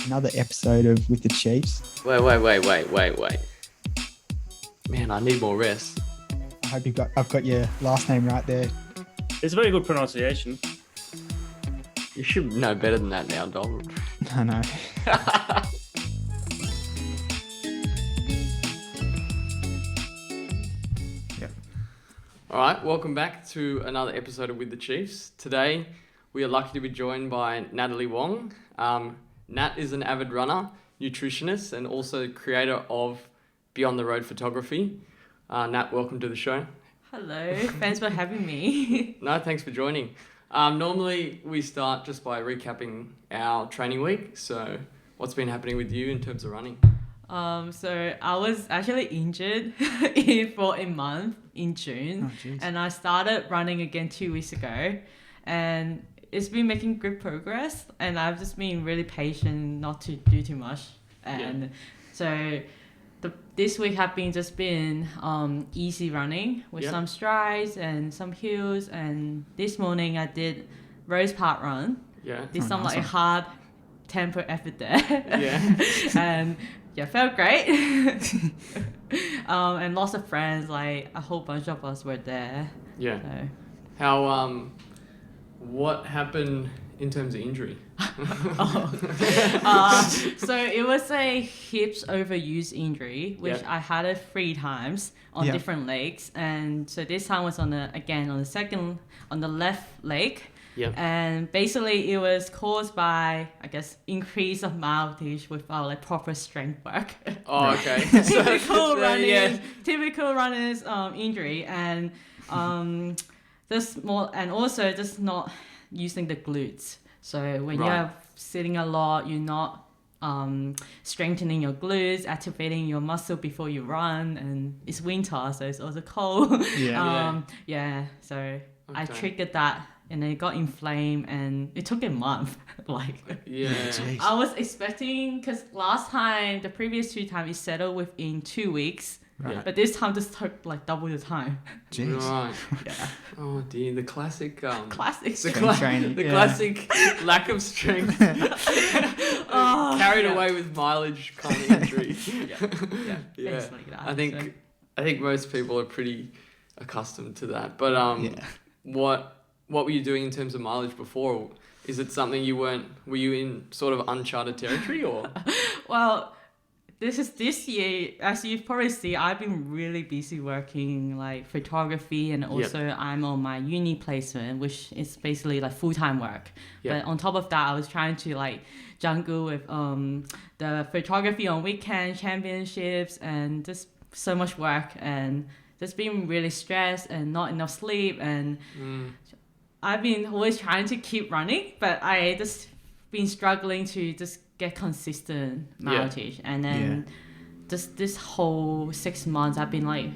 another episode of With the Chiefs. Wait. Man, I need more rest. I hope I've got your last name right there. It's a very good pronunciation. You should know better than that now, Donald. I know. All right, welcome back to another episode of With the Chiefs. Today, we are lucky to be joined by Natalie Wong. Nat is an avid runner, nutritionist, and also creator of Beyond the Road Photography. Nat, welcome to the show. Hello, thanks for having me. No, thanks for joining. Normally, we start just by recapping our training week. So, what's been happening with you in terms of running? So I was actually injured for a month in June, and I started running again 2 weeks ago, and it's been making good progress, and I've just been really patient not to do too much, and so this week have been easy running with some strides and some hills, and this morning I did Rose Park run. Did some like hard tempo effort there. And felt great. And lots of friends, like a whole bunch of us were there. So. How what happened in terms of injury? So it was a hips overuse injury, which I had it 3 times on different legs, and so this time was on the left leg. And basically it was caused by, I guess, increase of mileage without like proper strength work. Oh, okay. Typical runner's injury, and also just not using the glutes. So when you're sitting a lot, you're not strengthening your glutes, activating your muscle before you run, and it's winter, so it's also cold. So I triggered that, and it got inflamed, and it took a month. I was expecting, because the previous 2 times, it settled within 2 weeks. But this time just took like double the time. Right. Oh dear, the classic training. The classic lack of strength. Carried away with mileage kind of injury. Like that. I think most people are pretty accustomed to that. But what were you doing in terms of mileage before? Is it something were you in sort of uncharted territory, or? Well, this year, as you probably see, I've been really busy working like photography, and also I'm on my uni placement, which is basically like full-time work. But on top of that, I was trying to like juggle with the photography on weekend championships, and just so much work, and just being really stressed and not enough sleep, and I've been always trying to keep running, but I just been struggling to just get consistent mileage. And then just this whole 6 months, I've been like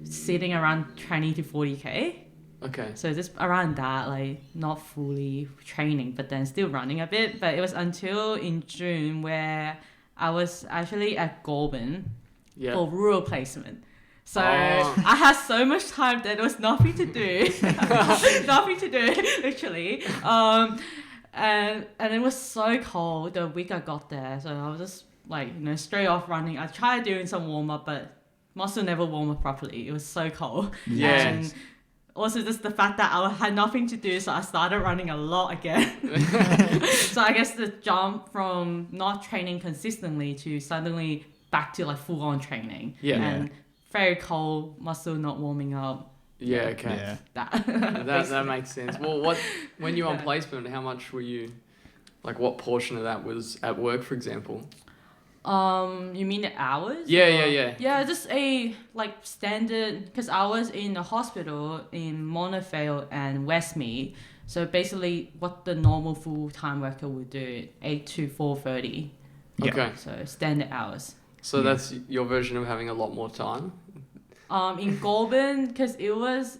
sitting around 20 to 40k. Okay. So just around that, like not fully training, but then still running a bit. But it was until in June where I was actually at Goulburn for rural placement. So I had so much time that there was nothing to do. Literally. And it was so cold the week I got there. So I was just like, straight off running. I tried doing some warm up, but muscle never warm up properly. It was so cold. And also just the fact that I had nothing to do, so I started running a lot again. So I guess the jump from not training consistently to suddenly back to like full on training. And very cold, muscle not warming up. That makes sense. Well, when you were on placement, how much were you, like what portion of that was at work, for example? You mean the hours? Yeah, just a like standard, because I was in a hospital in Montefiore and Westmead. So basically what the normal full-time worker would do, 8 to 4:30. Okay. So standard hours. So that's your version of having a lot more time? In Goulburn, because it was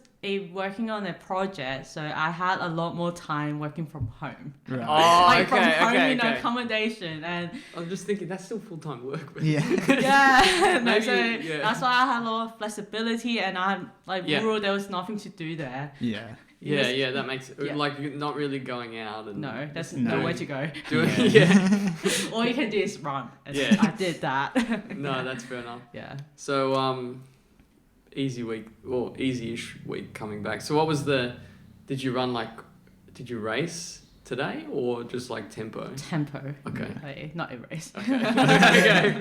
working on a project, so I had a lot more time working from home. Right. Oh, Like from okay, home okay, in okay. accommodation, and I'm just thinking that's still full-time work. But Yeah. yeah, no, Maybe, so yeah. that's why I had a lot of flexibility, and I'm like Yeah. rural. There was nothing to do there. Yeah. yeah, that makes Yeah. like you're not really going out and No, there's No. nowhere to go. doing yeah. All you can do is run. And Yeah. I did that. No, that's fair enough. Yeah. So easy week or easy-ish week coming back. So what was did you race today or just like tempo? Tempo. Okay. Like, not a race. Okay. Okay.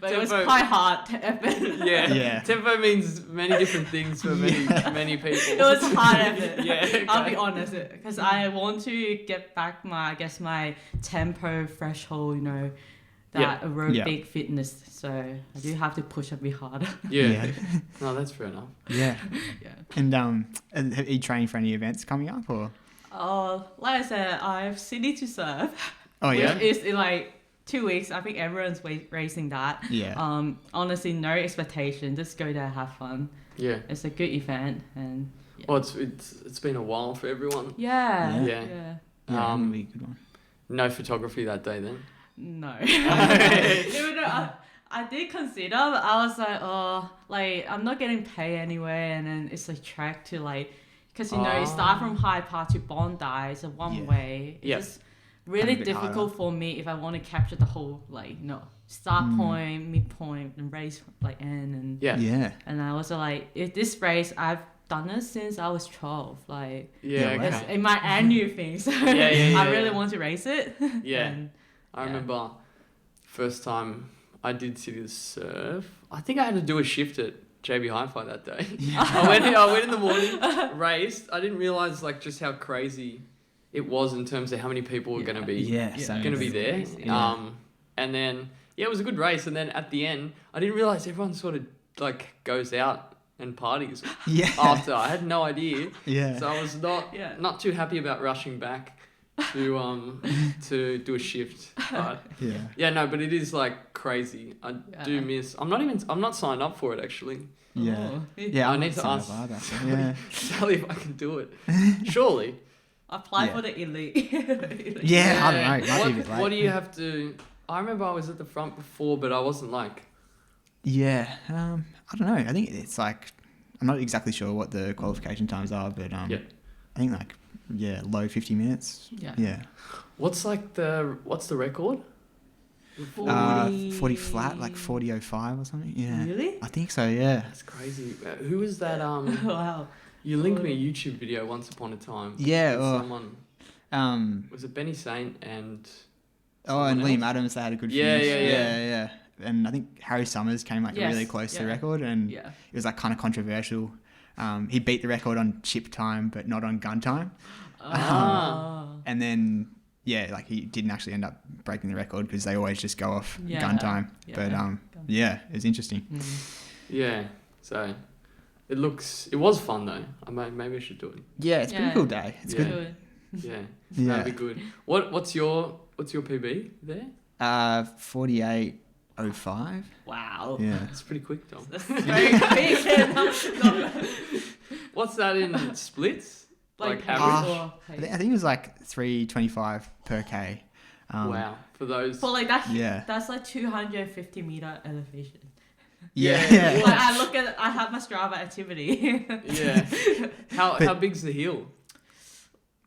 But it was Tempo. quite hard. Yeah. Yeah. Tempo means many different things for many people. It was hard effort. Yeah, okay. I'll be honest, because I want to get back my tempo threshold, that aerobic fitness. So I do have to push a bit harder. Yeah. No, that's fair enough. Yeah. Yeah. And are you training for any events coming up or? Like I said, I have City to Serve. Oh yeah. Which is in like 2 weeks. I think everyone's racing that. Yeah. Honestly, no expectation. Just go there, have fun. Yeah. It's a good event, and Well, it's been a while for everyone. yeah. Yeah. Yeah, that'll be a good one. No photography that day then. No. Even though I did consider, but I was like, I'm not getting paid anyway, and then it's a trek to because you start from High Park to Bondi, it's a one way. It's Yeah. just really Kind of a bit difficult harder. for me if I want to capture the whole start point, mid point, and race end, and Yeah. Yeah. and I was like, if this race I've done it since I was 12, Yeah. Yeah, Okay. it's in my annual thing, so yeah, I really yeah. want to race it. Yeah. And, I remember first time I did City to Serve. I think I had to do a shift at JB Hi-Fi that day. I went in the morning, raced. I didn't realize just how crazy it was in terms of how many people were going to be Yeah. Same. going to be there. Crazy. And then it was a good race. And then at the end, I didn't realize everyone sort of goes out and parties Yeah. after. I had no idea. Yeah. So I was not too happy about rushing back to do a shift. But Yeah. no, but it is crazy. I do miss. I'm not signed up for it actually. Yeah. Oh. Yeah. I I'm need not to signed ask- up either, so, yeah. Sally, if I can do it. Surely. Apply Yeah. for the elite. Yeah. I don't know. It might be a bit late. What do you have to? I remember I was at the front before, but I wasn't Yeah. I don't know. I think it's I'm not exactly sure what the qualification times are, but Yeah. I think low 50 minutes. Yeah. Yeah. What's the record? 40 flat, 40.05 or something. Yeah. Really? I think so. Yeah. That's crazy. Who was that? Wow. You linked me a YouTube video once upon a time. Yeah. with Or, someone was it Benny Saint and? and someone Liam else? Adams, they had a good Yeah, finish. yeah. Yeah. And I think Harry Summers came Yes, really close to the yeah. record, and Yeah. it was kind of controversial. He beat the record on chip time, but not on gun time. And then he didn't actually end up breaking the record because they always just go off Yeah. gun time. Yeah. But it was interesting. Yeah. So, it was fun though. Maybe I should do it. Yeah, it's a pretty cool day. It's Yeah. good. Yeah. Yeah. That'd be good. What's your PB there? 48.05. Wow. Yeah. It's pretty quick, Dom. That's very quick. What's that in splits? Like average? or I think it was 325 per K. Wow. For those. But that's Yeah. that's 250 meter elevation. Yeah. Yeah. I have my Strava activity. Yeah. How big's the hill?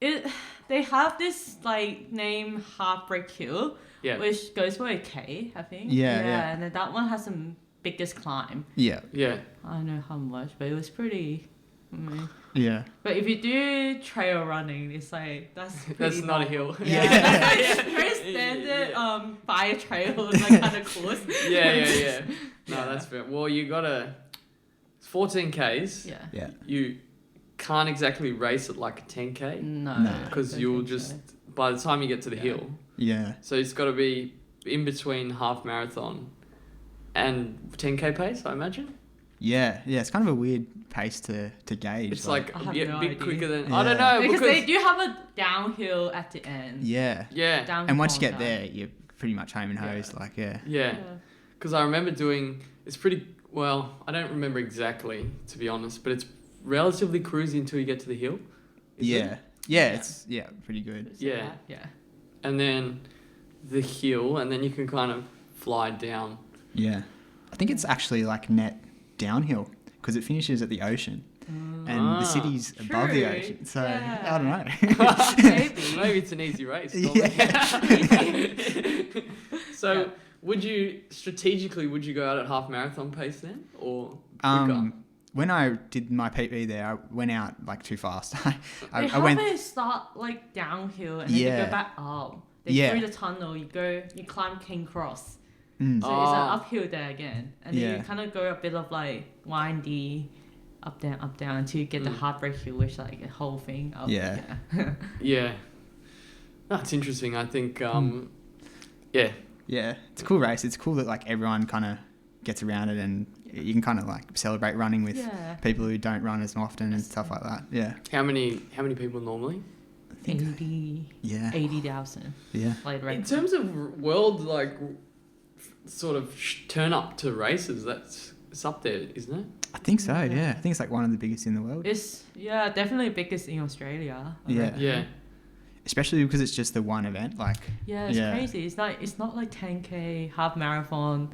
They have this name Heartbreak Hill, Yeah. which goes for a K, I think. Yeah. And then that one has some biggest climb. Yeah. Yeah. I don't know how much, but it was pretty. Yeah. But if you do trail running, it's that's pretty That's not a normal. hill. Yeah, that's very standard fire trail kind of course. Yeah. No, Yeah. that's fair. Well, you gotta. It's 14 Ks. Yeah. Yeah. You can't exactly race at a 10K No. No. because don't you'll think just so. by the time you get to the hill. Yeah. So it's got to be in between half marathon and 10K pace, I imagine. Yeah. Yeah. It's kind of a weird pace to gauge. It's I a have bit, no bit idea. quicker than Yeah. I don't know Because they do have a downhill at the end. Yeah. Yeah. Down And once you Bondi. get there, you're pretty much home and hosed. Yeah. Yeah. Because I remember doing. It's pretty well. I don't remember exactly, to be honest, but it's relatively cruisy until you get to the hill. Is it? It's pretty good. Yeah. Yeah. And then the hill, and then you can kind of fly down. Yeah, I think it's actually like net downhill because it finishes at the ocean, and the city's above the True. ocean. So Yeah. I don't know. Maybe. Maybe it's an easy race. So Yeah. would you go out at half marathon pace then, or quicker? When I did my PB there, I went out like too fast. They I have went. it start like downhill and then you Yeah. go back up. Then Yeah. through the tunnel, you climb King Cross. Mm. So it's an uphill there again. And then Yeah. you kind of go a bit of like windy, up, down until you get the Heartbreak Hill, which like a whole thing up. Yeah. Yeah. That's interesting. I think, yeah. Yeah, it's a cool race. It's cool that like everyone kind of gets around it, and you can kind of like celebrate running with Yeah. people who don't run as often and stuff like that. Yeah. How many people normally? 80,000. Yeah. Like In right. terms of world, like, sort of turn up to races, it's up there, isn't it? I think so. Yeah. I think it's like one of the biggest in the world. It's definitely biggest in Australia. I Yeah. reckon. Yeah. Especially because it's just the one event. Like. Yeah, it's crazy. It's not like 10K, half marathon,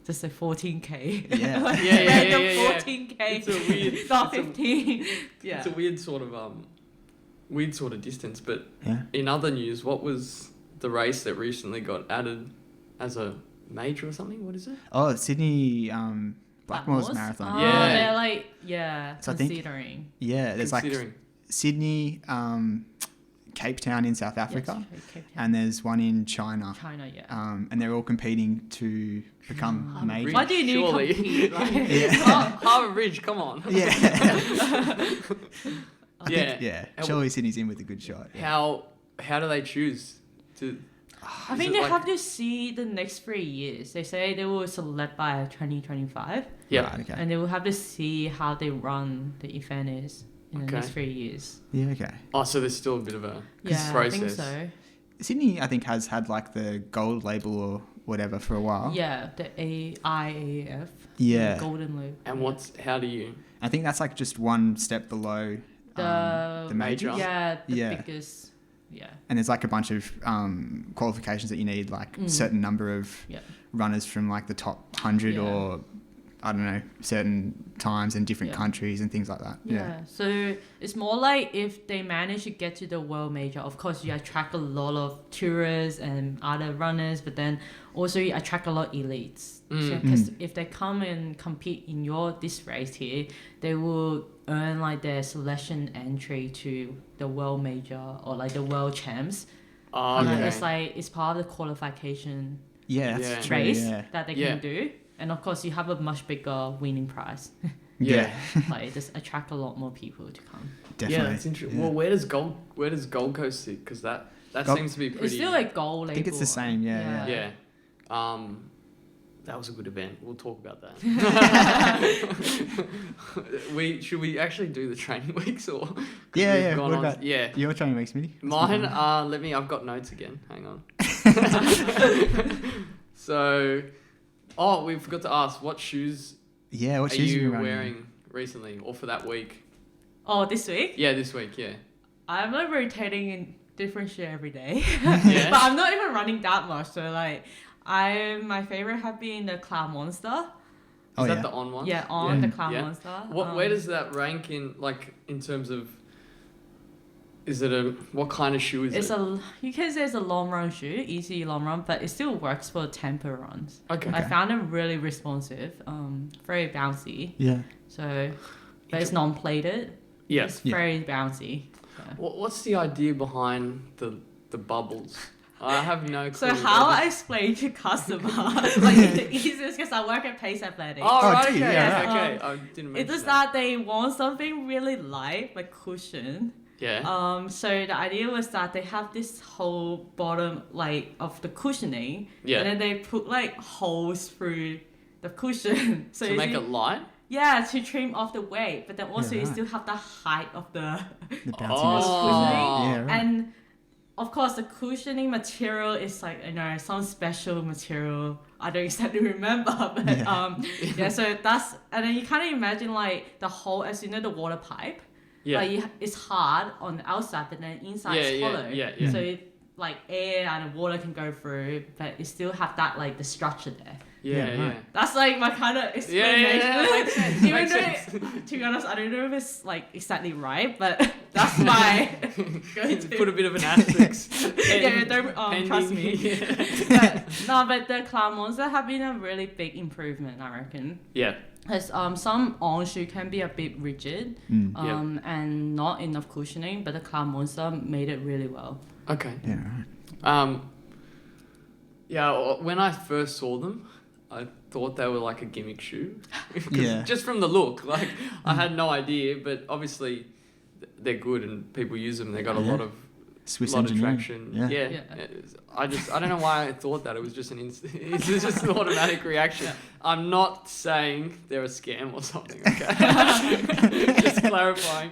just like 14K. Yeah. Like, Yeah. random 14K. It's a weird. Not it's a- 15. Yeah. It's a weird sort of distance. But Yeah. in other news, what was the race that recently got added as a major or something? What is it? Oh, Sydney Blackmore's marathon. Oh, Yeah. they're like, So I think- considering. Yeah, there's like Considering. Sydney, Cape Town in South Africa, Yes, Cape Town. and there's one in China. China, yeah. And they're all competing to become major. Bridge, Why do you need surely. to compete? Like, Harbour Bridge, come on. Yeah. Yeah. Yeah. And Surely Sydney's in with a good shot. Yeah. How do they choose to? I Is think it they like- have to see the next 3 years. They say they will select by 2025, Yeah. Right, okay. and they will have to see how they run the event is in the Okay. next 3 years. Yeah, okay. Oh, so there's still a bit of a Yeah, I process. think so. Sydney, I think, has had like the gold label or whatever for a while. Yeah, the IAAF. Yeah. The Golden Loop. And how do you? I think that's like just one step below the major. Yeah, the Yeah. biggest. Yeah. And there's like a bunch of qualifications that you need, like a certain number of Yeah. runners from like the top 100 Yeah. or I don't know, certain times in different Yeah. countries and things like that. Yeah. So it's more like if they manage to get to the world major, of course you attract a lot of tourists and other runners, but then also you attract a lot of elites. Because if they come and compete in this race here, they will earn like their selection entry to the world major or like the world champs. Oh, And okay. it's like it's part of the qualification Yeah, that's Yeah. true. race Yeah. that they Yeah. can do. And of course you have a much bigger winning prize. Yeah. Like it just attract a lot more people to come. Definitely. Yeah, that's interesting. Yeah. Well, where does Gold Coast sit? Because that Gold- seems to be pretty. It's still a goal label. I think it's the same, yeah. Yeah. That was a good event. We'll talk about that. Should we actually do the training weeks or? 'cause Yeah, we've yeah. gone What on- about yeah. your training weeks, Smitty? Mine. I've got notes again. Hang on. So, we forgot to ask what shoes Yeah, what are shoes you running? wearing recently or for that week? Oh, this week? Yeah, this week. Yeah. I'm like rotating in different shit every day. Yeah. But I'm not even running that much. So like, my favorite have been the Cloud Monster. Oh, Is that yeah. the on one? Yeah, on Yeah. the Cloud Yeah. Monster. Where does that rank in terms of? Is it what kind of shoe is it? You can say it's a long run shoe, easy long run, but it still works for tempo runs. Okay. I found it really responsive, very bouncy. Yeah. So, but it's non-plated. Yeah. It's Yeah. very bouncy. So. What's the idea behind the bubbles? I have no clue. So how I explain to customer, like it's the easiest because I work at Pace Athletics. Oh, Oh, right, do you? okay, Yeah, okay, right. I didn't mention It's just that. that they want something really light, like cushion. Yeah. So the idea was that they have this whole bottom like of the cushioning, Yeah. and then they put like holes through the cushion. So To you make see- it light? yeah, to trim off the weight, but then also Yeah, you right. still have the height of the The bounciness. Oh. cushioning. Yeah, right. And of course, the cushioning material is like, some special material. I don't exactly remember, but so that's, and then you kind of imagine like the whole, as you know, the water pipe. Yeah. Like it's hard on the outside, but then inside it's hollow. Yeah. So like air and water can go through, but you still have that like the structure there. Yeah. That's like my kind of explanation. Yeah. Makes sense. Even Makes though, sense. to be honest, I don't know if it's like exactly right, but that's my go-to. Put a bit of an asterisk. Don't trust me. Yeah. But the cloud monster have been a really big improvement, I reckon. Yeah. Because some on shoe can be a bit rigid, and not enough cushioning, but the cloud monster made it really well. Okay. Yeah, right. When I first saw them, I thought they were like a gimmick shoe. Yeah. Just from the look, like I had no idea, but obviously they're good and people use them. They got a lot of Swiss lot of engineering. traction. Yeah. I don't know why I thought that. It was just it's just an automatic reaction. Yeah. I'm not saying they're a scam or something. Okay. Just clarifying.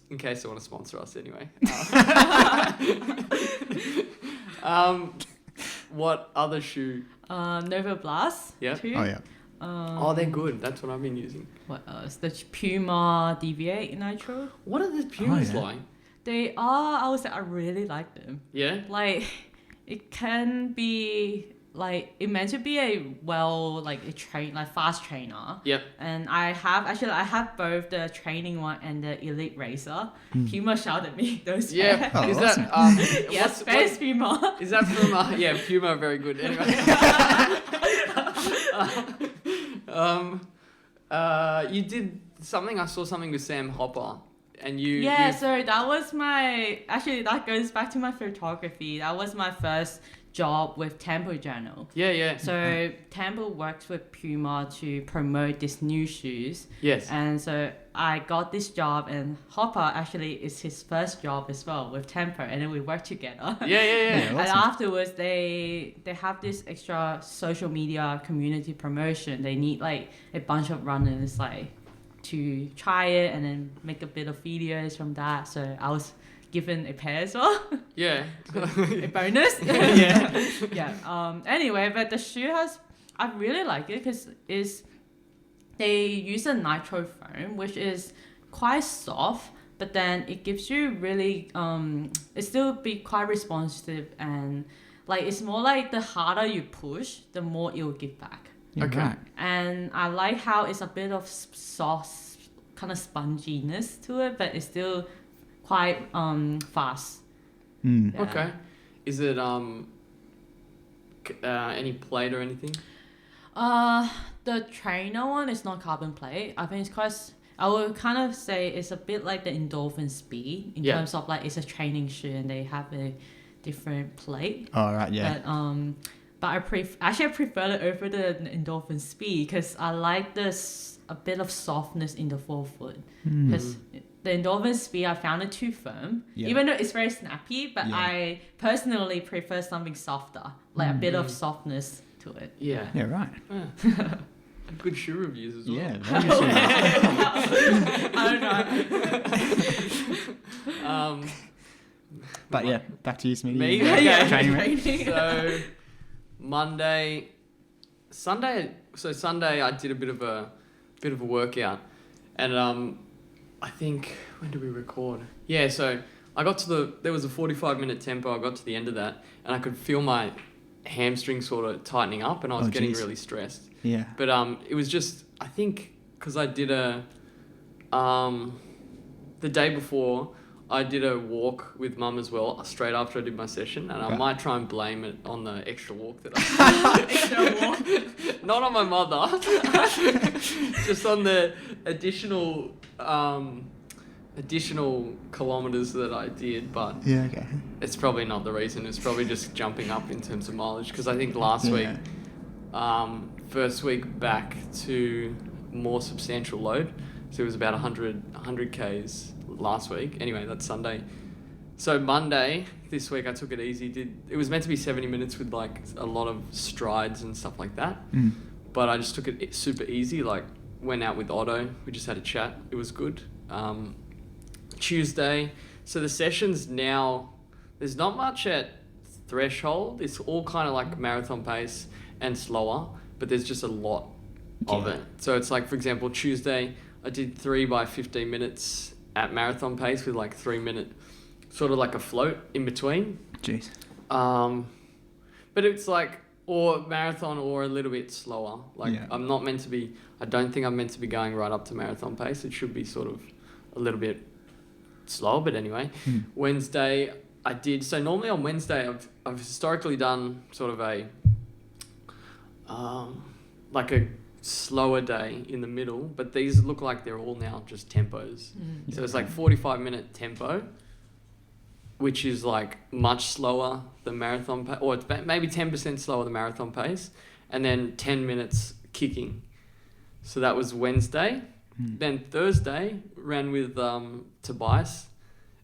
In case they want to sponsor us anyway. What other shoe? Nova Blast. Yeah. Too. Oh, yeah. They're good. That's what I've been using. What else? The Puma DV8 Nitro. What are the Pumas like? They are, I would say, I really like them. Yeah? Like, it can be, like, it meant to be a fast trainer. Yep. And I have both the training one and the elite racer. Puma shouted me those Yeah. pair. Is awesome. that, Yes, Space Puma. Is that from, Puma are very good. Anyway. You did something, I saw something with Sam Hopper. And so that was that goes back to my photography. That was my first job with Temple Journal. Yeah. So Temple works with Puma to promote these new shoes. Yes. And so I got this job, and Hopper actually is his first job as well with Temple, and then we work together. Yeah. And afterwards, they have this extra social media community promotion. They need like a bunch of runners to try it and then make a bit of videos from that. So I was given a pair as well. Yeah. A bonus. Yeah. Anyway, but the shoe I really like it because they use a nitro foam, which is quite soft, but then it gives you really it still be quite responsive, and like it's more like the harder you push, the more it will give back. Okay. Right. And I like how it's a bit of soft, kind of sponginess to it, but it's still quite fast. Yeah. Okay. Is it any plate or anything? The trainer one is not carbon plate. I think I would kind of say it's a bit like the Endorphin Speed in terms of like it's a training shoe and they have a different plate. Oh, right, yeah. But I prefer it over the Endorphin Speed because I like a bit of softness in the forefoot. Because the Endorphin Speed, I found it too firm. Yeah. Even though it's very snappy, but I personally prefer something softer, like a bit of softness to it. Yeah. Yeah, right. Yeah. Good shoe reviews as well. Yeah, very good. I don't know. But yeah, back to you, Smitty. Me? Yeah, Training rate. training. So Sunday I did a bit of a workout, and I think when did we record? Yeah, so I got there was a 45-minute tempo. I got to the end of that, and I could feel my hamstring sort of tightening up, and I was getting really stressed. Yeah. But it was just, I think, because I did the day before, I did a walk with Mum as well, straight after I did my session, and I might try and blame it on the extra walk that I did. Extra walk. Not on my mother, just on the additional kilometers that I did, but Yeah, okay. it's probably not the reason. It's probably just jumping up in terms of mileage, because I think last week, first week back to more substantial load, so it was about 100 Ks last week. Anyway, that's Sunday. So Monday this week I took it easy. It was meant to be 70 minutes with like a lot of strides and stuff like that, but I just took it super easy. Like went out with Otto, we just had a chat. It was good. Tuesday, so the sessions now, there's not much at threshold. It's all kind of like marathon pace and slower, but there's just a lot of it. So it's like, for example, Tuesday, I did 3 by 15 minutes at marathon pace with like 3 minute, sort of like a float in between. Jeez. But it's like, or marathon or a little bit slower. Like I'm not meant to be, I don't think I'm meant to be going right up to marathon pace. It should be sort of a little bit slower, but anyway. Wednesday, I did, so normally on Wednesday, I've historically done sort of a, like a slower day in the middle, but these look like they're all now just tempos. So it's like 45-minute tempo, which is like much slower than marathon pace, or it's maybe 10% slower than marathon pace, and then 10 minutes kicking. So that was Wednesday. Then Thursday ran with Tobias,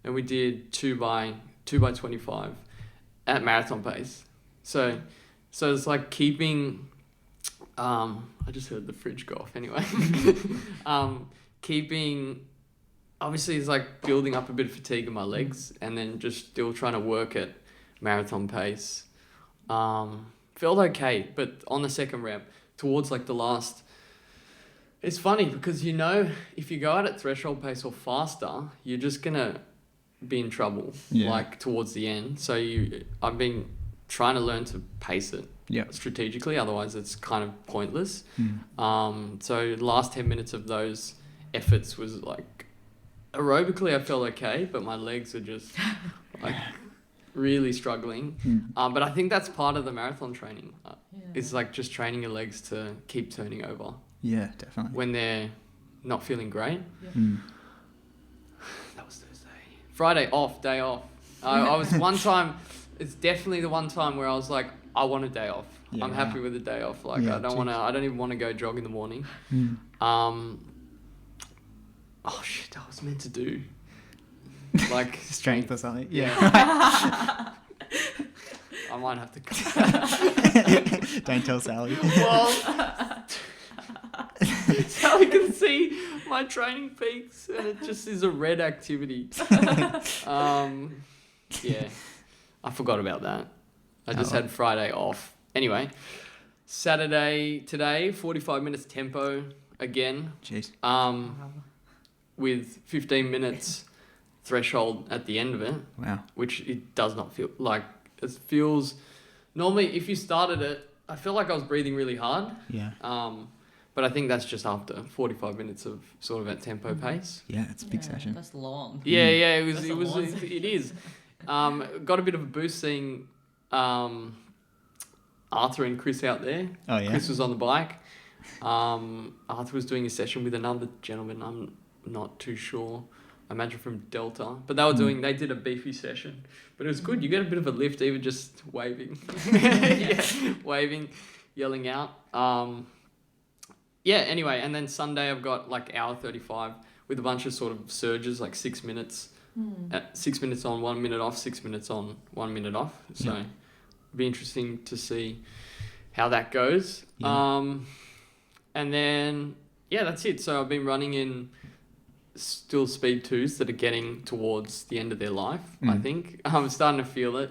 and we did 2 by 25 at marathon pace. So it's like keeping. I just heard the fridge go off. Anyway, keeping. Obviously, it's like building up a bit of fatigue in my legs, and then just still trying to work at marathon pace. Felt okay, but on the second rep, towards like the last. It's funny because if you go out at threshold pace or faster, you're just gonna be in trouble. Like towards the end. So I've been trying to learn to pace it strategically. Otherwise, it's kind of pointless. So the last 10 minutes of those efforts was like. Aerobically, I felt okay, but my legs are just like really struggling. But I think that's part of the marathon training. It's like just training your legs to keep turning over. Yeah, definitely. When they're not feeling great. That was Thursday. Friday off, day off. I was one time, it's definitely the one time where I was like, I want a day off. I'm happy with a day off. Like I don't even want to go jog in the morning. Oh shit, I was meant to do like strength or something. I might have to Don't tell Sally. Well, Sally can see my training peaks and it just is a red activity. Yeah, I forgot about that. I just had Friday off. Anyway, Saturday today, 45 minutes tempo again. Jeez. With 15 minutes threshold at the end of it. Wow. Which it does not feel like, it feels, normally if you started it, I feel like I was breathing really hard. Yeah. But I think that's just after 45 minutes of sort of at tempo pace. Yeah, it's a big session. That's long. Yeah, it is. Got a bit of a boost seeing Arthur and Chris out there. Oh yeah. Chris was on the bike. Arthur was doing a session with another gentleman. I'm not too sure. I imagine from Delta, but they did a beefy session, but it was good. You get a bit of a lift even just waving, waving, yelling out. Anyway, and then Sunday I've got like hour 35 with a bunch of sort of surges, like 6 minutes, 6 minutes on, 1 minute off, 6 minutes on, 1 minute off. So it'll be interesting to see how that goes. And then that's it. So I've been running in still speed 2s that are getting towards the end of their life. I think I'm starting to feel it.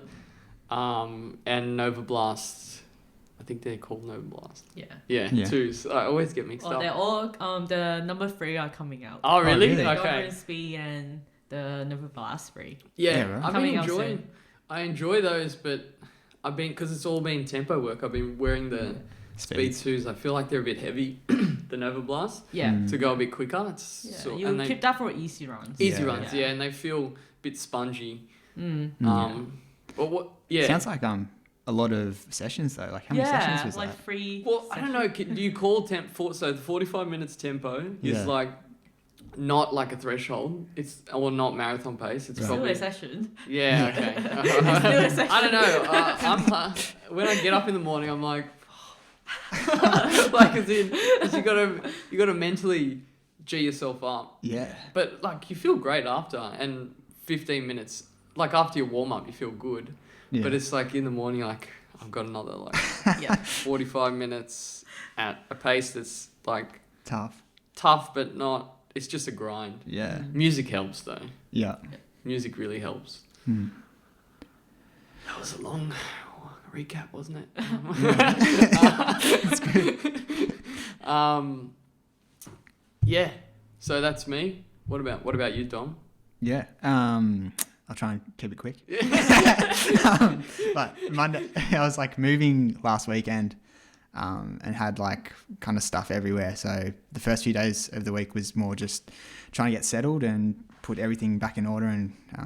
And Nova Blasts, I think they're called Nova Blast. Yeah. 2s. I always get mixed up. They're all the number 3 are coming out. Oh really? Oh, really? Okay. Nova Speed and the Nova Blast 3. Right. I've been enjoying. I enjoy those, but I've been, because it's all been tempo work. I've been wearing the Speed 2s. I feel like they're a bit heavy. The Nova Blast. Yeah. To go a bit quicker. You keep that for easy runs. Easy runs, and they feel a bit spongy. But what? Yeah. Sounds like a lot of sessions though. Like how many sessions was like that? 3. Well, I don't know. Do you call so the 45 minutes tempo is like not like a threshold. It's not marathon pace. It's probably still a session. Yeah. Okay. Still a session. I don't know. I'm when I get up in the morning, I'm like. Like as you gotta mentally G yourself up. Yeah. But like you feel great after, and 15 minutes, like after your warm up, you feel good. Yeah. But it's like in the morning, like I've got another 45 minutes at a pace that's like tough, but not. It's just a grind. Yeah. Music helps though. Yeah. Music really helps. That was a long recap, wasn't it? That's good. Yeah. So that's me. What about you, Dom? Yeah. I'll try and keep it quick. But Monday, I was like moving last weekend, and had like kind of stuff everywhere. So the first few days of the week was more just trying to get settled and put everything back in order and, I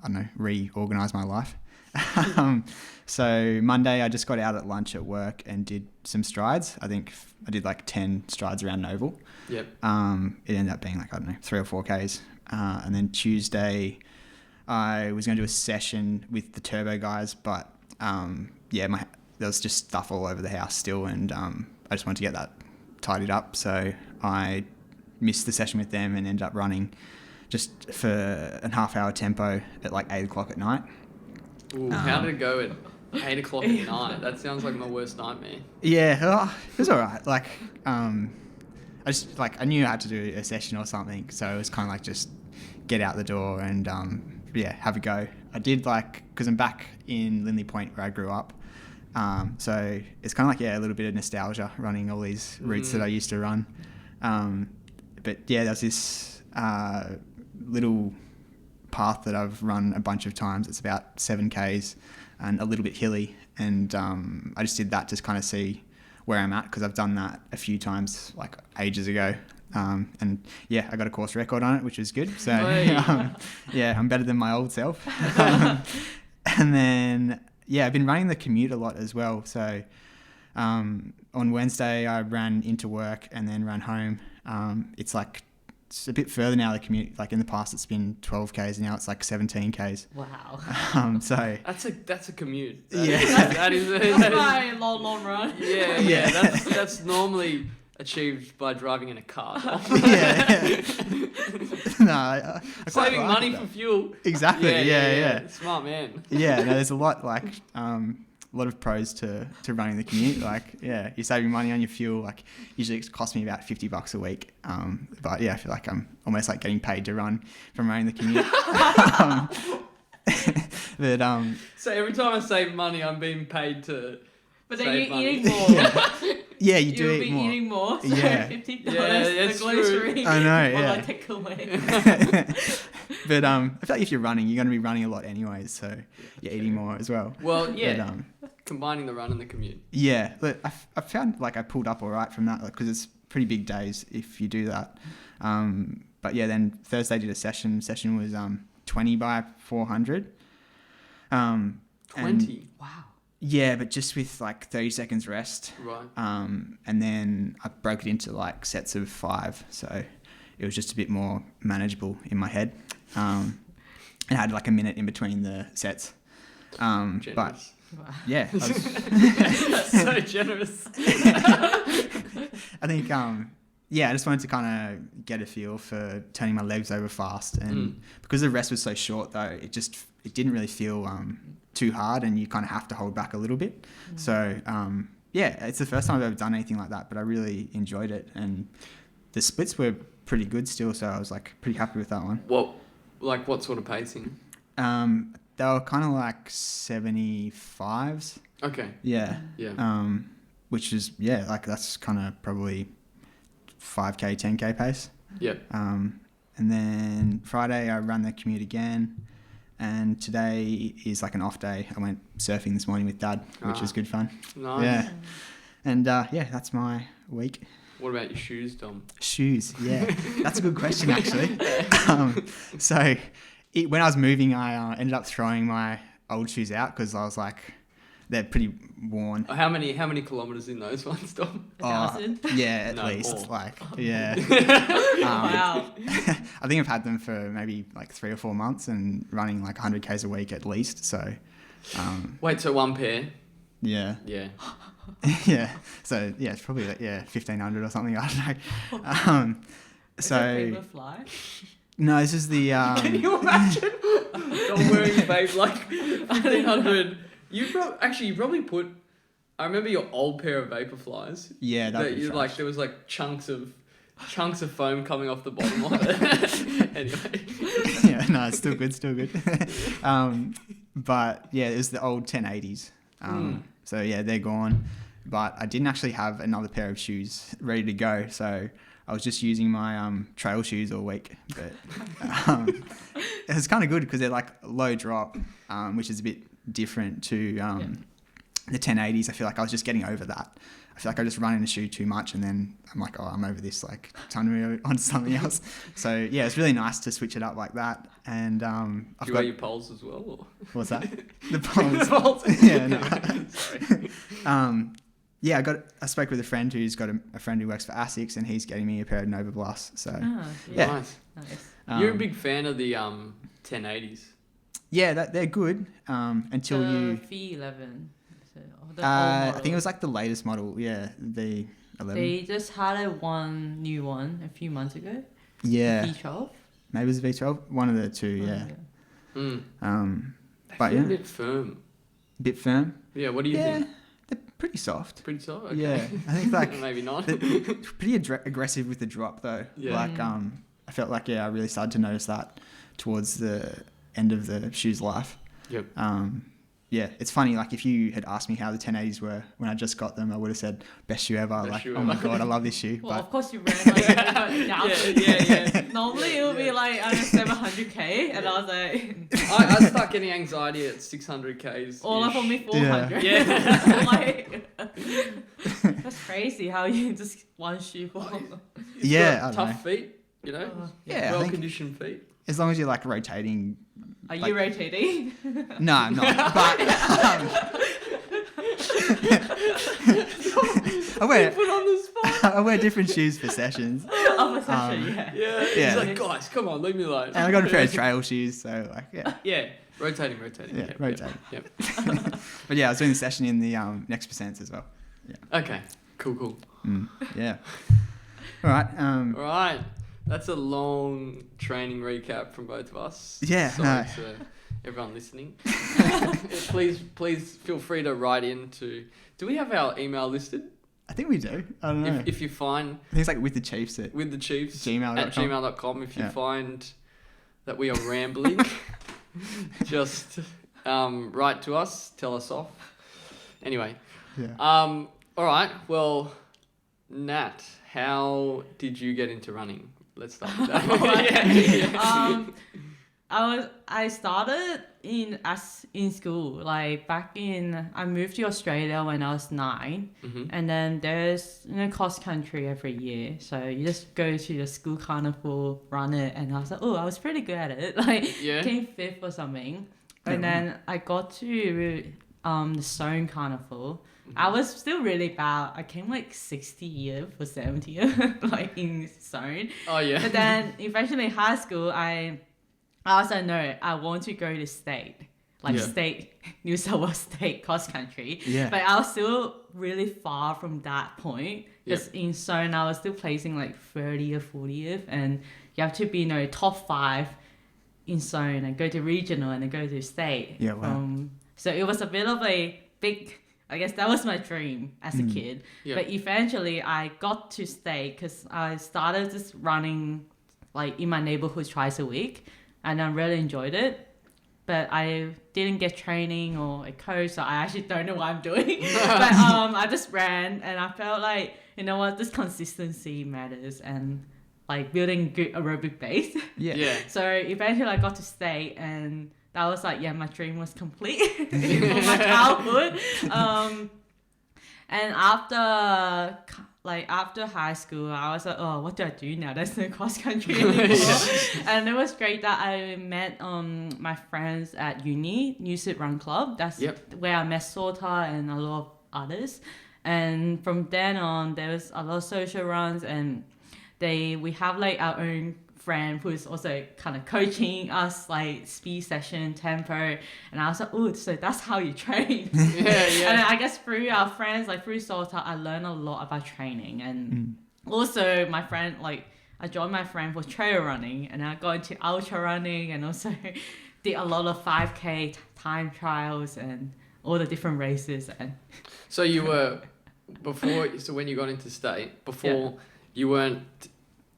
don't know, reorganize my life. So Monday I just got out at lunch at work and did some strides. I think I did like 10 strides around an oval. Yep. It ended up being like, I don't know, 3 or 4 Ks. And then Tuesday I was going to do a session with the turbo guys, but there was just stuff all over the house still, and I just wanted to get that tidied up. So I missed the session with them and ended up running just for a half-hour tempo at like 8 o'clock at night. Ooh, how did it go at 8 o'clock at night? That sounds like my worst nightmare. Yeah, it was all right. Like, I I knew I had to do a session or something, so it was kind of like just get out the door and have a go. I did because I'm back in Lindley Point where I grew up, so it's kind of like a little bit of nostalgia running all these routes that I used to run. But yeah, there's this little path that I've run a bunch of times. It's about 7 Ks and a little bit hilly, and I just did that to kind of see where I'm at, because I've done that a few times like ages ago. And yeah, I got a course record on it, which was good. So I'm better than my old self. And then I've been running the commute a lot as well. So on Wednesday I ran into work and then ran home. It's a bit further now, the commute. Like in the past it's been 12 Ks, now it's like 17 Ks. Wow. So that's a commute. That That's my long run. Yeah. That's normally achieved by driving in a car. No, I saving money for fuel. Exactly. Yeah. Smart man. Yeah, no, there's a lot a lot of pros to running the commute. You're saving money on your fuel. Usually it costs me about $50 a week. But yeah, I feel like I'm almost like getting paid to run from running the commute. So every time I save money, I'm being paid to. But then you're money. eating more. Yeah, you do You'll eat be more. eating more. So Yeah. $50 that's the grocery. true. I know, Or yeah. like take away. But I feel like if you're running, you're going to be running a lot anyways, so you're eating more as well. Well, yeah. But, combining the run and the commute. yeah, but I found I pulled up all right from that, because it's pretty big days if you do that. But yeah, then Thursday did a session. Session was 20 by 400. 20. Wow. Yeah, but just with 30 seconds rest. Right. And then I broke it into sets of 5, so it was just a bit more manageable in my head. And I had a minute in between the sets. But Generous. yeah, That's so generous. I think I just wanted to kind of get a feel for turning my legs over fast, and because the rest was so short though, it didn't really feel too hard, and you kind of have to hold back a little bit. So it's the first time I've ever done anything like that, but I really enjoyed it, and the splits were pretty good still, so I was pretty happy with that one. What sort of pacing? They were kind of 75s. Okay. Yeah. Yeah. Which is that's kind of probably 5K, 10K pace. Yep. And then Friday I ran the commute again, and today is an off day. I went surfing this morning with Dad, which was good fun. Nice. Yeah. And that's my week. What about your shoes, Dom? Shoes, yeah. That's a good question, actually. So when I was moving, I ended up throwing my old shoes out because I was they're pretty worn. How many kilometers in those ones, Dom? 1,000? Yeah, at No, least. more. Yeah. Wow. I think I've had them for maybe 3 or 4 months and running 100 Ks a week at least. So, Wait, so one pair? yeah. Yeah. Yeah. So, yeah, it's probably 1,500 or something. I don't know. Is So, that paper fly? no, this is the... Can you imagine? Dom wearing Babe 1,500. You probably put... I remember your old pair of Vaporflies. Yeah, That you there was chunks of foam coming off the bottom of it. Anyway. Yeah, no, it's still good. But yeah, it was the old 1080s. So yeah, they're gone. But I didn't actually have another pair of shoes ready to go, so I was just using my trail shoes all week. But it was kind of good because they're like low drop, which is a bit different to the 1080s. I feel like I was just getting over that. I feel like I just run in a shoe too much, and then I'm like, oh, I'm over this. Like, time to move on to something else. So yeah, it's really nice to switch it up like that. And Do you wear your poles as well? Or? What's that? The poles. The poles. Yeah, no. Sorry. Yeah, I spoke with a friend who's got a friend who works for ASICS, and he's getting me a pair of Nova Blast. So yeah, Nice. You're a big fan of the 1080s. Yeah, they're good until the V11. So, I think it was like the latest model. Yeah, the 11. They just had one new one a few months ago. Yeah. V12. Maybe it was a V12. One of the two. Yeah. But a bit firm. A bit firm. Yeah. What do you think? They're pretty soft. Pretty soft. Okay. Yeah, I think like maybe not. pretty aggressive with the drop though. Yeah. Like I felt like I really started to notice that towards the end of the shoe's life. Yep. Yeah, it's funny. Like if you had asked me how the 1080s were when I just got them, I would have said best shoe ever. Best like shoe oh my ever. god, I love this shoe. Well, but of course you ran like down. Yeah. Normally it would be like under 700k, and I was like, I start getting anxiety at 600Ks. all up on me 400. Yeah. I'm like, that's crazy how you just one shoe for. yeah, I don't know. Tough feet, you know? Yeah, I Well think conditioned feet. as long as you're like rotating. Are Like- you rotating? No, I'm not. But I wear Put on the spot. I wear different shoes for sessions, Oh, for session, yeah. Yeah. Yeah. He's like, guys, come on, leave me alone. and I got a pair of trail shoes. So like yeah. Yeah. Rotating. Yeah, Yep, rotating. Yep. But yeah, I was doing the session in the next percents as well. Okay. Cool. Yeah. All right. All right. That's a long training recap from both of us. Yeah, Sorry no. to everyone listening. Please feel free to write in to... Do we have our email listed? I think we do. I don't know. If you find... I think it's like with the Chiefs at With the Chiefs Gmail.com. at gmail.com. If you Yeah. find that we are rambling, just write to us, tell us off. Anyway, yeah. all right. Well, Nat, how did you get into running? Let's start with that. I started in school, like back in, I moved to Australia when I was 9, and then there's cross country every year, so you just go to the school carnival, run it, and I was like, oh, I was pretty good at it, like Yeah. came 5th or something, and then I got to the Zone Carnival. I was still really bad. I came like 60th or 70th, like in Zone. Oh, yeah. But then eventually in high school, I was like, no, I want to go to state, like Yeah. state, New South Wales state cross country. Yeah. But I was still really far from that point. Because in Zone, I was still placing like 30th, 40th. And you have to be, top 5 in Zone and go to regional and then go to state. Yeah, wow. So it was a bit of a big... I guess that was my dream as a kid. Yeah. But eventually I got to stay because I started just running like in my neighborhood twice a week and I really enjoyed it. But I didn't get training or a coach, so I actually don't know what I'm doing. But I just ran and I felt like, you know what, this consistency matters and like building good aerobic base. Yeah. So eventually I got to state and that was like, my dream was complete from my childhood. And after high school, I was like, oh, what do I do now? There's no cross country anymore. And it was great that I met my friends at uni, New Sit Run Club. That's where I met Sorta and a lot of others. And from then on, there was a lot of social runs and we have like our own friend who's also kind of coaching us like speed session, tempo, and I was like, oh, so that's how you train. And I guess through our friends, like through Salta, I learned a lot about training. And also my friend, like I joined my friend for trail running and I got into ultra running and also did a lot of 5K time trials and all the different races. And So you were, when you got into state, you weren't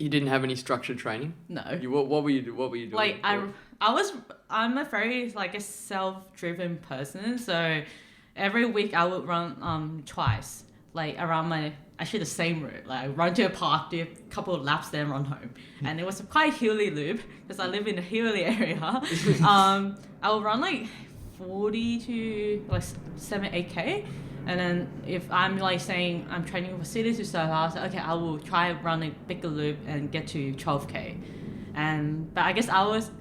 You didn't have any structured training? No. What were you doing? Like I'm a very like a self-driven person, so every week I would run twice, like around the same route. Like I run to a park, do a couple of laps, then run home. And it was a quite hilly loop because I live in a hilly area. I would run like 40 to like 7-8k. And then if I'm like saying I'm training for city to serve, I was like, okay, I will try and run a bigger loop and get to 12k. But I guess I was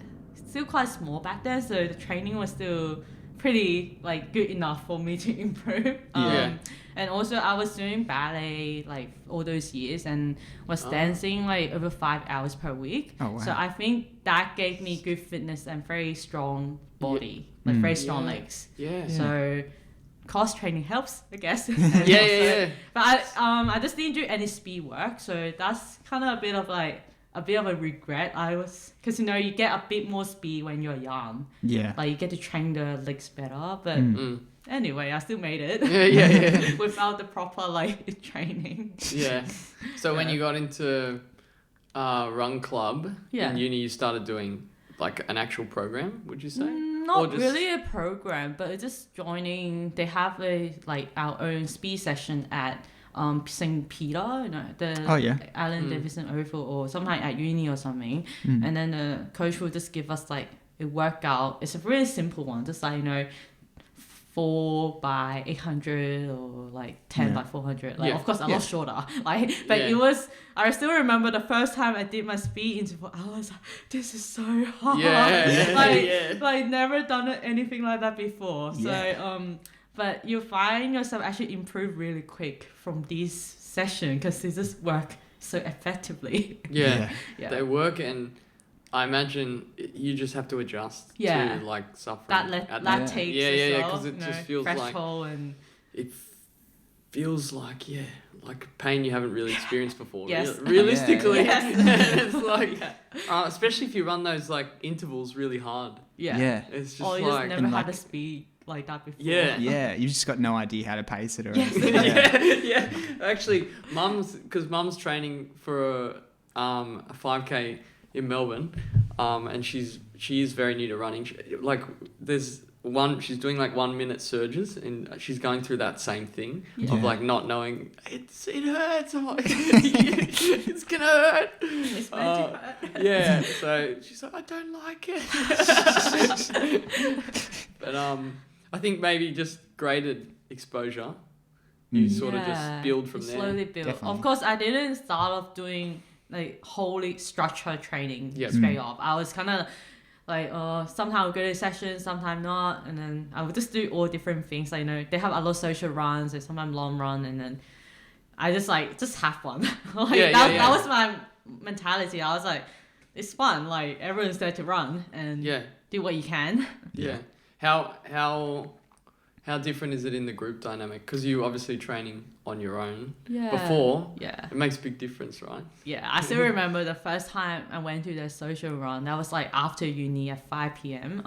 still quite small back then, so the training was still pretty like good enough for me to improve. And also I was doing ballet like all those years and was dancing like over 5 hours per week. Oh, wow. So I think that gave me good fitness and very strong body, like very strong legs. Yeah. So cross training helps, I guess. Yeah. But I just didn't do any speed work, so that's kind of a bit of a regret. Because you get a bit more speed when you're young. Yeah. Like you get to train the legs better. But anyway, I still made it. Yeah. Without the proper like training. Yeah. So when you got into run club in uni, you started doing like an actual program, would you say? Not really a program, but just joining. They have our own speed session at St. Peter, the Allen Davidson Oval, or sometimes at uni or something. And then the coach will just give us like a workout. It's a really simple one, just like 4 by 800 or like 10 by 400. Like of course a lot shorter. It was. I still remember the first time I did my speed interval. I was like, this is so hard. Like never done anything like that before. So but you find yourself actually improve really quick from this session because they just work so effectively. Yeah. They work, and I imagine you just have to adjust to like suffering. That takes because it just feels threshold like and it feels like like pain you haven't really experienced before. Yes. Realistically, Yes. It's like especially if you run those like intervals really hard. Yeah. It's just you just never had like a speed like that before. Yeah, you just got no idea how to pace it or anything. Yeah. Actually, mum's training for a 5k in Melbourne, and she is very new to running. She's doing like 1 minute surges, and she's going through that same thing of like not knowing it hurts. I'm like, it's gonna hurt. It's meant to hurt. Yeah. So she's like, I don't like it. But I think maybe just graded exposure. You sort of just build from there. Slowly build. Definitely. Of course, I didn't start off doing like wholly structured training straight off. I was kind of like sometimes I would go to sessions, sometimes not, and then I would just do all different things. Like they have a lot of social runs, and sometimes long run, and then I just have fun. That was my mentality. I was like, it's fun. Like everyone's there to run and do what you can. Yeah. How different is it in the group dynamic? Because you obviously training on your own before. Yeah. It makes a big difference, right? Yeah, I still remember the first time I went to the social run. That was like after uni at 5 p.m.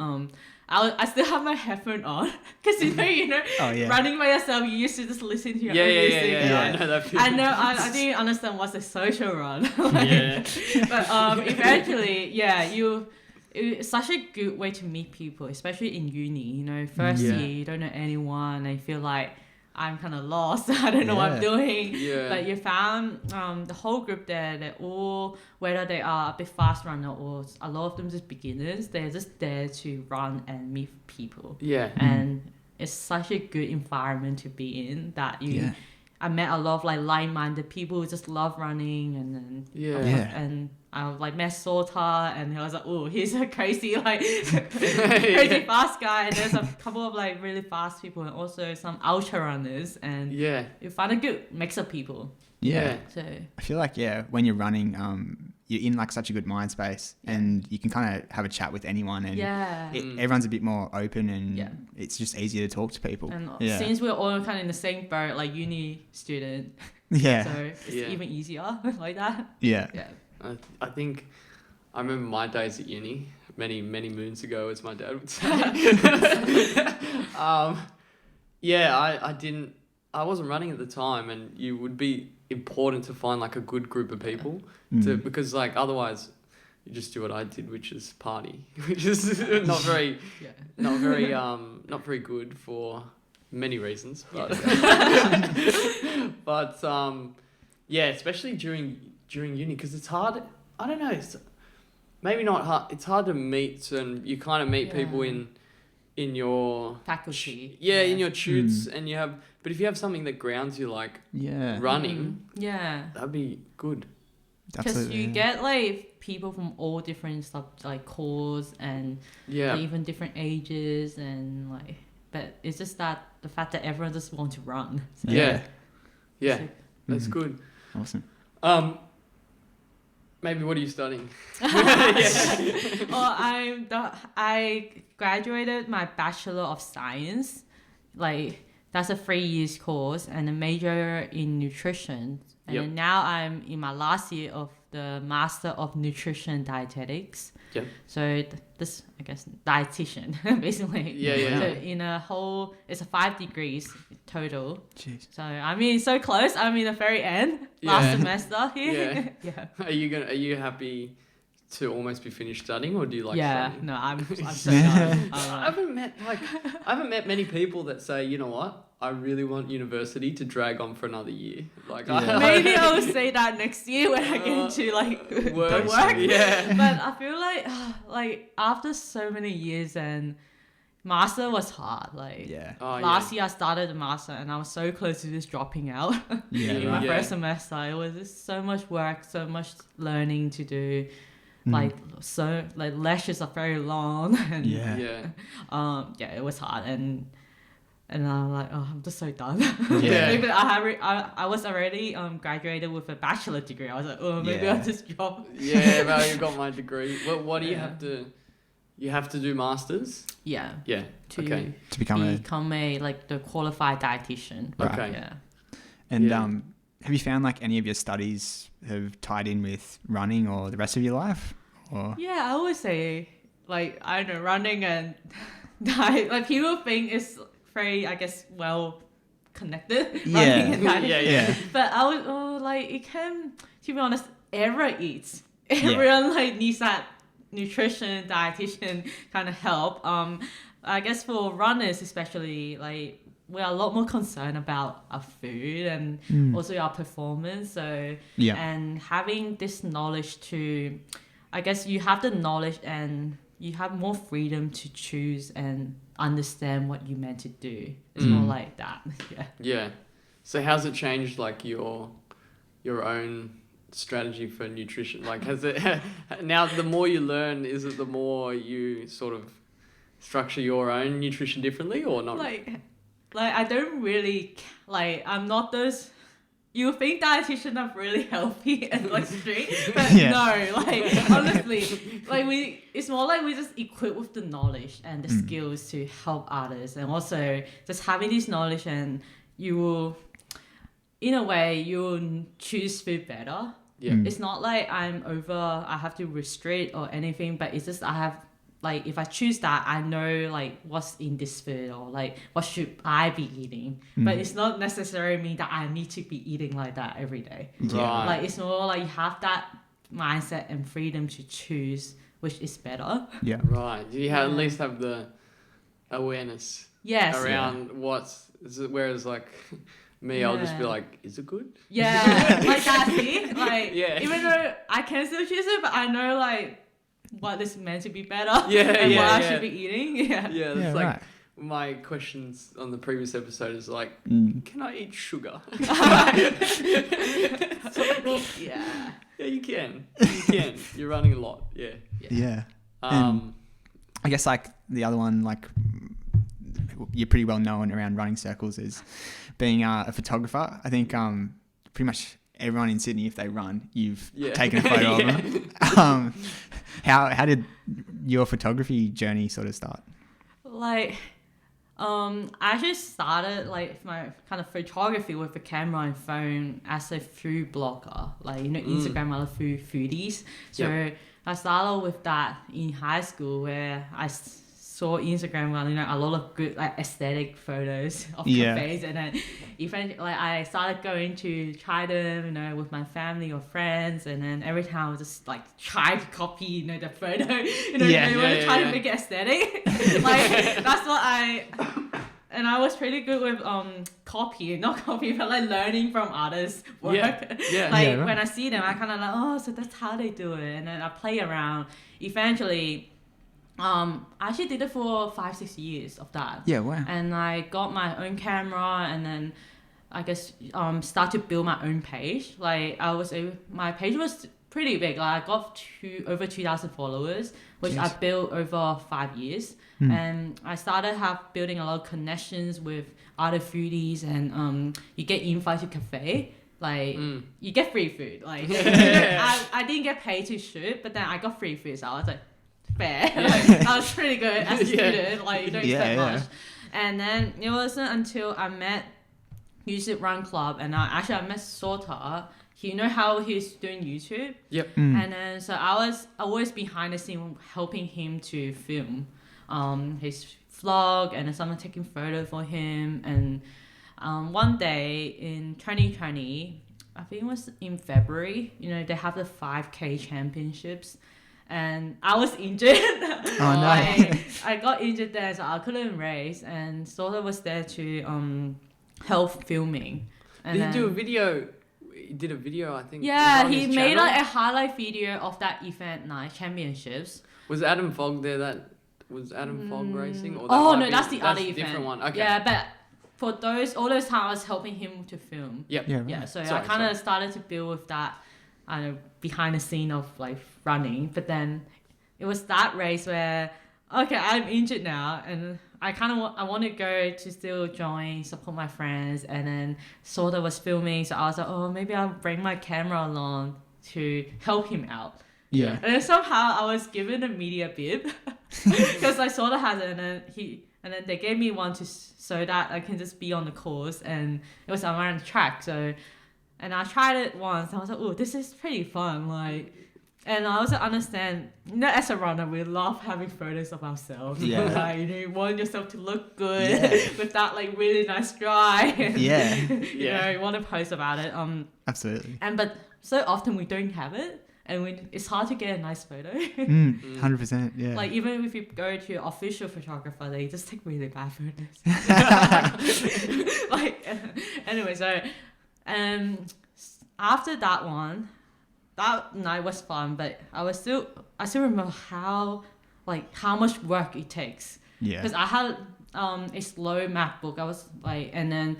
I still have my headphone on because running by yourself, you used to just listen to your own music. Yeah. I know that feeling. I didn't understand what's a social run. But eventually, it's such a good way to meet people, especially in uni. First year, you don't know anyone. I feel like I'm kind of lost. I don't know what I'm doing. Yeah. But you found the whole group there, they're all, whether they are a bit fast runner or a lot of them just beginners, they're just there to run and meet people. Yeah. And it's such a good environment to be in that I met a lot of like-minded people who just love running, and then and I met Sota, and he was like, oh, he's a crazy crazy fast guy, and there's a couple of really fast people, and also some ultra runners, and you find a good mix of people. So I feel like when you're running, you're in such a good mind space, and you can kind of have a chat with anyone, and everyone's a bit more open, and it's just easier to talk to people. And since we're all kind of in the same boat, like uni student, so it's even easier like that. I think I remember my days at uni many moons ago, as my dad would say. I I wasn't running at the time, and you would be important to find like a good group of people because like otherwise you just do what I did, which is party, which is not very not very good for many reasons, but yeah, especially during uni, because it's hard. I don't know. It's maybe not hard. It's hard to meet, and you kind of meet people in your faculty. in your tutes, and you have. But if you have something that grounds you, like running, that'd be good. Because you get like people from all different stuff, like cores and even different ages, and like. But it's just that the fact that everyone just wants to run. So that's good. Awesome. Maybe what are you studying? Well, I graduated my Bachelor of Science. Like that's a 3 years course and a major in nutrition. And then now I'm in my last year of the Master of Nutrition Dietetics. Yep. So this, I guess, dietitian basically. So in a whole, it's a 5 degrees total. Jeez. So I mean, so close. I'm in the very end, last semester here. Are you happy to almost be finished studying, or do you like studying? No, I'm so done. I haven't met many people that say, you know what, I really want university to drag on for another year. Like maybe I'll say that next year when I get into like the work. Yeah. But I feel like after so many years, and master was hard. Like last year I started the master and I was so close to just dropping out. In my first semester, it was just so much work, so much learning to do. Like lectures are very long and it was hard, and I'm like, oh, I'm just so done. Maybe I was already graduated with a bachelor degree. I was like, oh, maybe I'll just drop. Well, you got my degree. Well, what do you have to? You have to do masters. To become a like the qualified dietitian. Right. Okay. Yeah. And have you found like any of your studies have tied in with running or the rest of your life? Or I always say like I don't know, running and diet. Like people think it's very, I guess, well connected. Running and dieting. But I would like it can. To be honest, everyone eats. Everyone like needs that nutrition dietitian kind of help. I guess for runners especially, like we're a lot more concerned about our food and also our performance. So and having this knowledge to, I guess you have the knowledge and you have more freedom to choose and understand what you meant to do. It's more like that. So how's it changed like your own strategy for nutrition? Like has it now the more you learn, is it the more you sort of structure your own nutrition differently or not? Like I don't really I'm not those. You think dietitians are really healthy and like strict, but no, like honestly, like it's more like we just equipped with the knowledge and the skills to help others, and also just having this knowledge, and you will, in a way, you will choose food better. It's not like I have to restrict or anything, but it's just I have. Like if I choose that, I know like what's in this food or like what should I be eating. But it's not necessarily mean that I need to be eating like that every day. Right. Like it's more like you have that mindset and freedom to choose which is better. Yeah. Right. You at least have the awareness. Yes. Around what's whereas like me, I'll just be like, is it good? Yeah. Like that's it. Like even though I can still choose it, but I know like what is meant to be better and what I should be eating. That's like my questions on the previous episode is like, can I eat sugar? You can. You're running a lot. And I guess like the other one, like you're pretty well known around running circles is being a photographer. I think pretty much everyone in Sydney, if they run, you've taken a photo of them. How did your photography journey sort of start? Like, I actually started like my kind of photography with a camera and phone as a food blogger, like Instagram other foodies. So I started with that in high school, where I saw Instagram, well, a lot of good like aesthetic photos of Yeah. cafes, and then eventually like I started going to try them, with my family or friends, and then every time I would just like try to copy, the photo, try to make it aesthetic. Like that's what and I was pretty good with not copying, but like learning from others' work. Yeah. Like Yeah, right. when I see them, I kind of like, oh, so that's how they do it, and then I play around. Eventually, I actually did it for 5-6 years of that. Yeah, wow. And I got my own camera, and then I guess start to build my own page. Like my page was pretty big. Like I got over 2,000 followers, which I built over 5 years. And I started building a lot of connections with other foodies, and you get invited to cafe. Like you get free food. Like I didn't get paid to shoot, but then I got free food, so I was like, fair. Like, I was pretty good as a student. Like you don't expect much. And then it wasn't until I met YouTube Run Club, and I met Sota. You know how he's doing YouTube? Yep. And then so I was always behind the scene helping him to film his vlog, and then someone taking photo for him. And one day in 2020, I think it was in February, they have the 5K championships, and I was injured. Oh no. I got injured there, so I couldn't race, and Sota was there to help filming. And Did he do a video? He did a video, I think. Yeah, he his made channel? like a highlight video of that event night championships. Was Adam Fogg there? Was Adam Fogg racing? Or That's the other event. Different one. Okay. Yeah, but for all those times, I was helping him to film. Yep. Yeah, Yeah, right. so Sorry, I kind of started to build with that, behind the scene of like running. But then it was that race where, okay, I'm injured now, and I want to go to still join, support my friends, and then Sota was filming, so I was like, oh, maybe I'll bring my camera along to help him out. Yeah. And then somehow I was given a media bib because I sort of had it, and then they gave me one so that I can just be on the course, and it was around the track. So, and I tried it once, and I was like, oh, this is pretty fun, like. And I also understand, as a runner, we love having photos of ourselves. Yeah. Like, you want yourself to look good Yeah. with that like really nice drive. Yeah. You want to post about it. Absolutely. But so often we don't have it, and it's hard to get a nice photo. 100%. Yeah. Like even if you go to an official photographer, they just take really bad photos. Like anyway, so after that one. That night was fun, but I still remember how much work it takes. Yeah. Because I had a slow MacBook. I was like, and then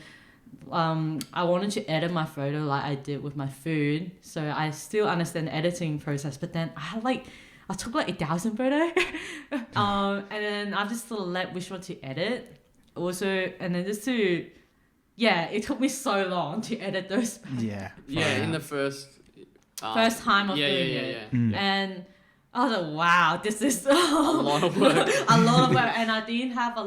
I wanted to edit my photo like I did with my food. So I still understand the editing process, but then I took 1,000 photos. And then I just select which one to edit. Also, and then it took me so long to edit those. Yeah. Yeah, in the first time of doing it. And I was like, wow, this is a lot of work. A lot of work. And I didn't have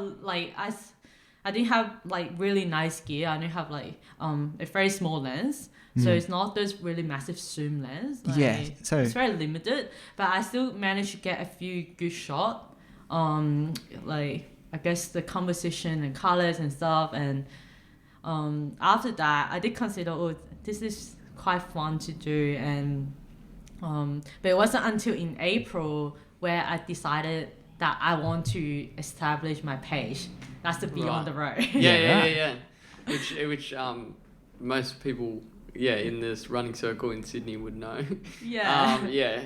I didn't have really nice gear. I only have a very small lens. So it's not those really massive zoom lens. So it's very limited. But I still managed to get a few good shots. I guess the composition and colors and stuff. And after that, I did consider, this is quite fun to do, and but it wasn't until in April where I decided that I want to establish my page. That's to be on the road. Yeah. Which most people in this running circle in Sydney would know. Yeah.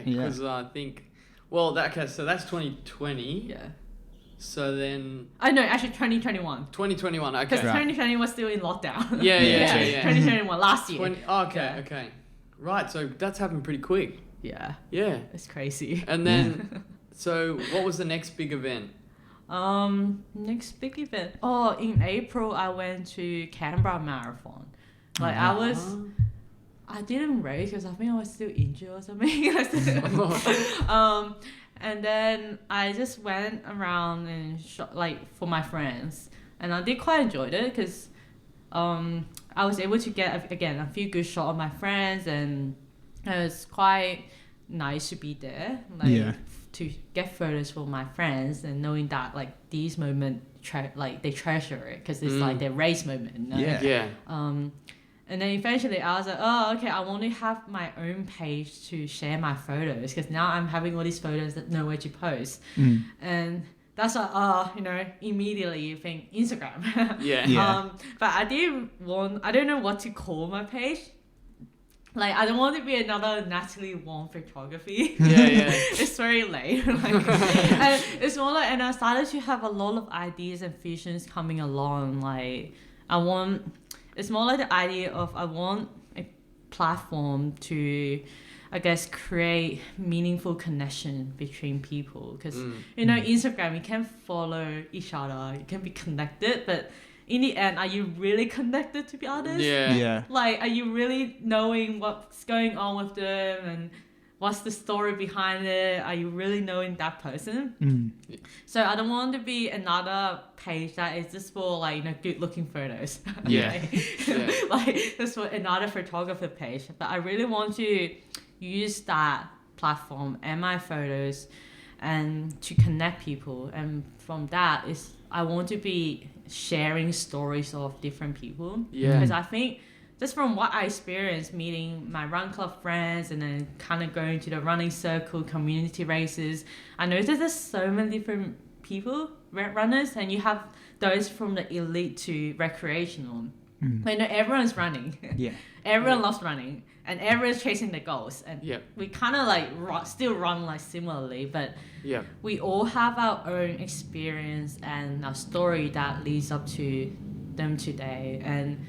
Because I think so that's 2020. Yeah. So then... I know, actually 2021. 2021, okay. Because 2020 was still in lockdown. Yeah. 2021, last year. Okay. Right, so that's happened pretty quick. Yeah. Yeah. It's crazy. And then, so what was the next big event? Next big event. Oh, in April, I went to Canberra Marathon. I didn't race because I think I was still injured or something. And then I just went around and shot for my friends, and I did quite enjoy it because I was able to get a few good shots of my friends, and it was quite nice to be there. to get photos for my friends and knowing that like these moments like they treasure it because it's like their race moment. You know? Yeah. And then eventually I was like, oh, okay, I want to have my own page to share my photos because now I'm having all these photos that nowhere to post. And that's like, immediately you think Instagram. Yeah. But I don't know what to call my page. Like, I don't want to be another Natalie Wong photography. Yeah. It's very late. And it's more like, and I started to have a lot of ideas and visions coming along. Like, it's more like the idea of I want a platform to, I guess, create meaningful connection between people. Because, Instagram, you can follow each other, you can be connected, but in the end, are you really connected to the others? Yeah. Like, are you really knowing what's going on with them and what's the story behind it? Are you really knowing that person? So I don't want to be another page that is just for like, good looking photos. Yeah. Like just for another photographer page. But I really want to use that platform and my photos and to connect people. And from that is I want to be sharing stories of different people. Yeah. Because I think just from what I experienced meeting my run club friends and then kind of going to the running circle, community races, I noticed there's so many different people, runners, and you have those from the elite to recreational. I know everyone's running. Yeah. Everyone loves running and everyone's chasing their goals. And we kind of like still run like similarly, but we all have our own experience and our story that leads up to them today. And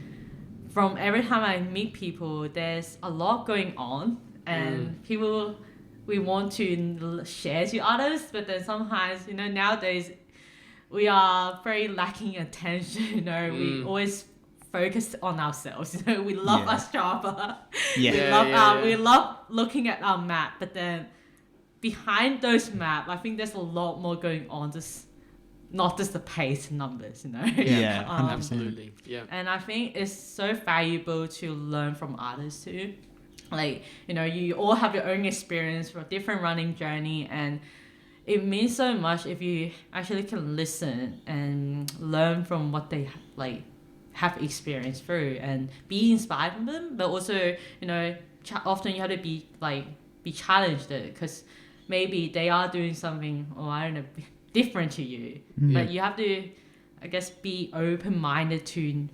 from every time I meet people, there's a lot going on and people we want to share to others, but then sometimes, nowadays we are very lacking attention, we always focus on ourselves. We love our Strava. We love looking at our map, but then behind those maps, I think there's a lot more going on, just not just the pace numbers, Absolutely. Yeah. And I think it's so valuable to learn from others too. Like, you all have your own experience for a different running journey, and it means so much if you actually can listen and learn from what they have experienced through and be inspired from them. But also, often you have to be challenged because maybe they are doing something, or I don't know, different to you. But you have to, I guess, be open-minded to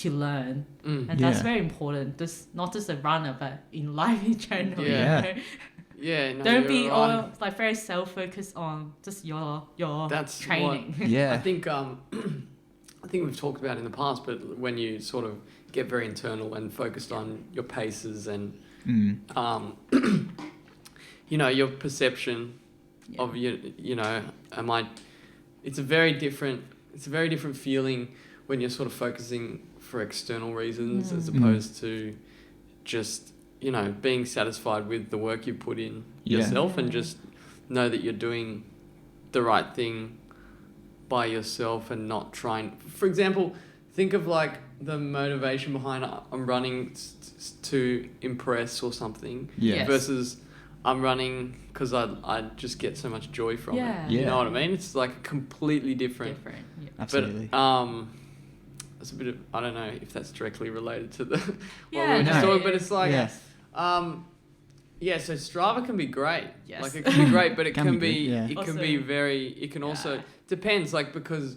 learn, and that's very important. Not just a runner, but in life in general. Don't be all very self-focused on just your training. I think I think we've talked about in the past, but when you sort of get very internal and focused on your paces and your perception of it's a very different feeling when you're sort of focusing for external reasons as opposed to just being satisfied with the work you put in yourself and just know that you're doing the right thing by yourself and not trying. For example, think of like the motivation behind I'm running to impress or something versus I'm running because I just get so much joy from it. You know what I mean? It's like completely different. Absolutely. But it's a bit of, I don't know if that's directly related to the what we were just talking, but it's like so Strava can be great. Like it can be great, but it can be it can be very, it can also depends, like, because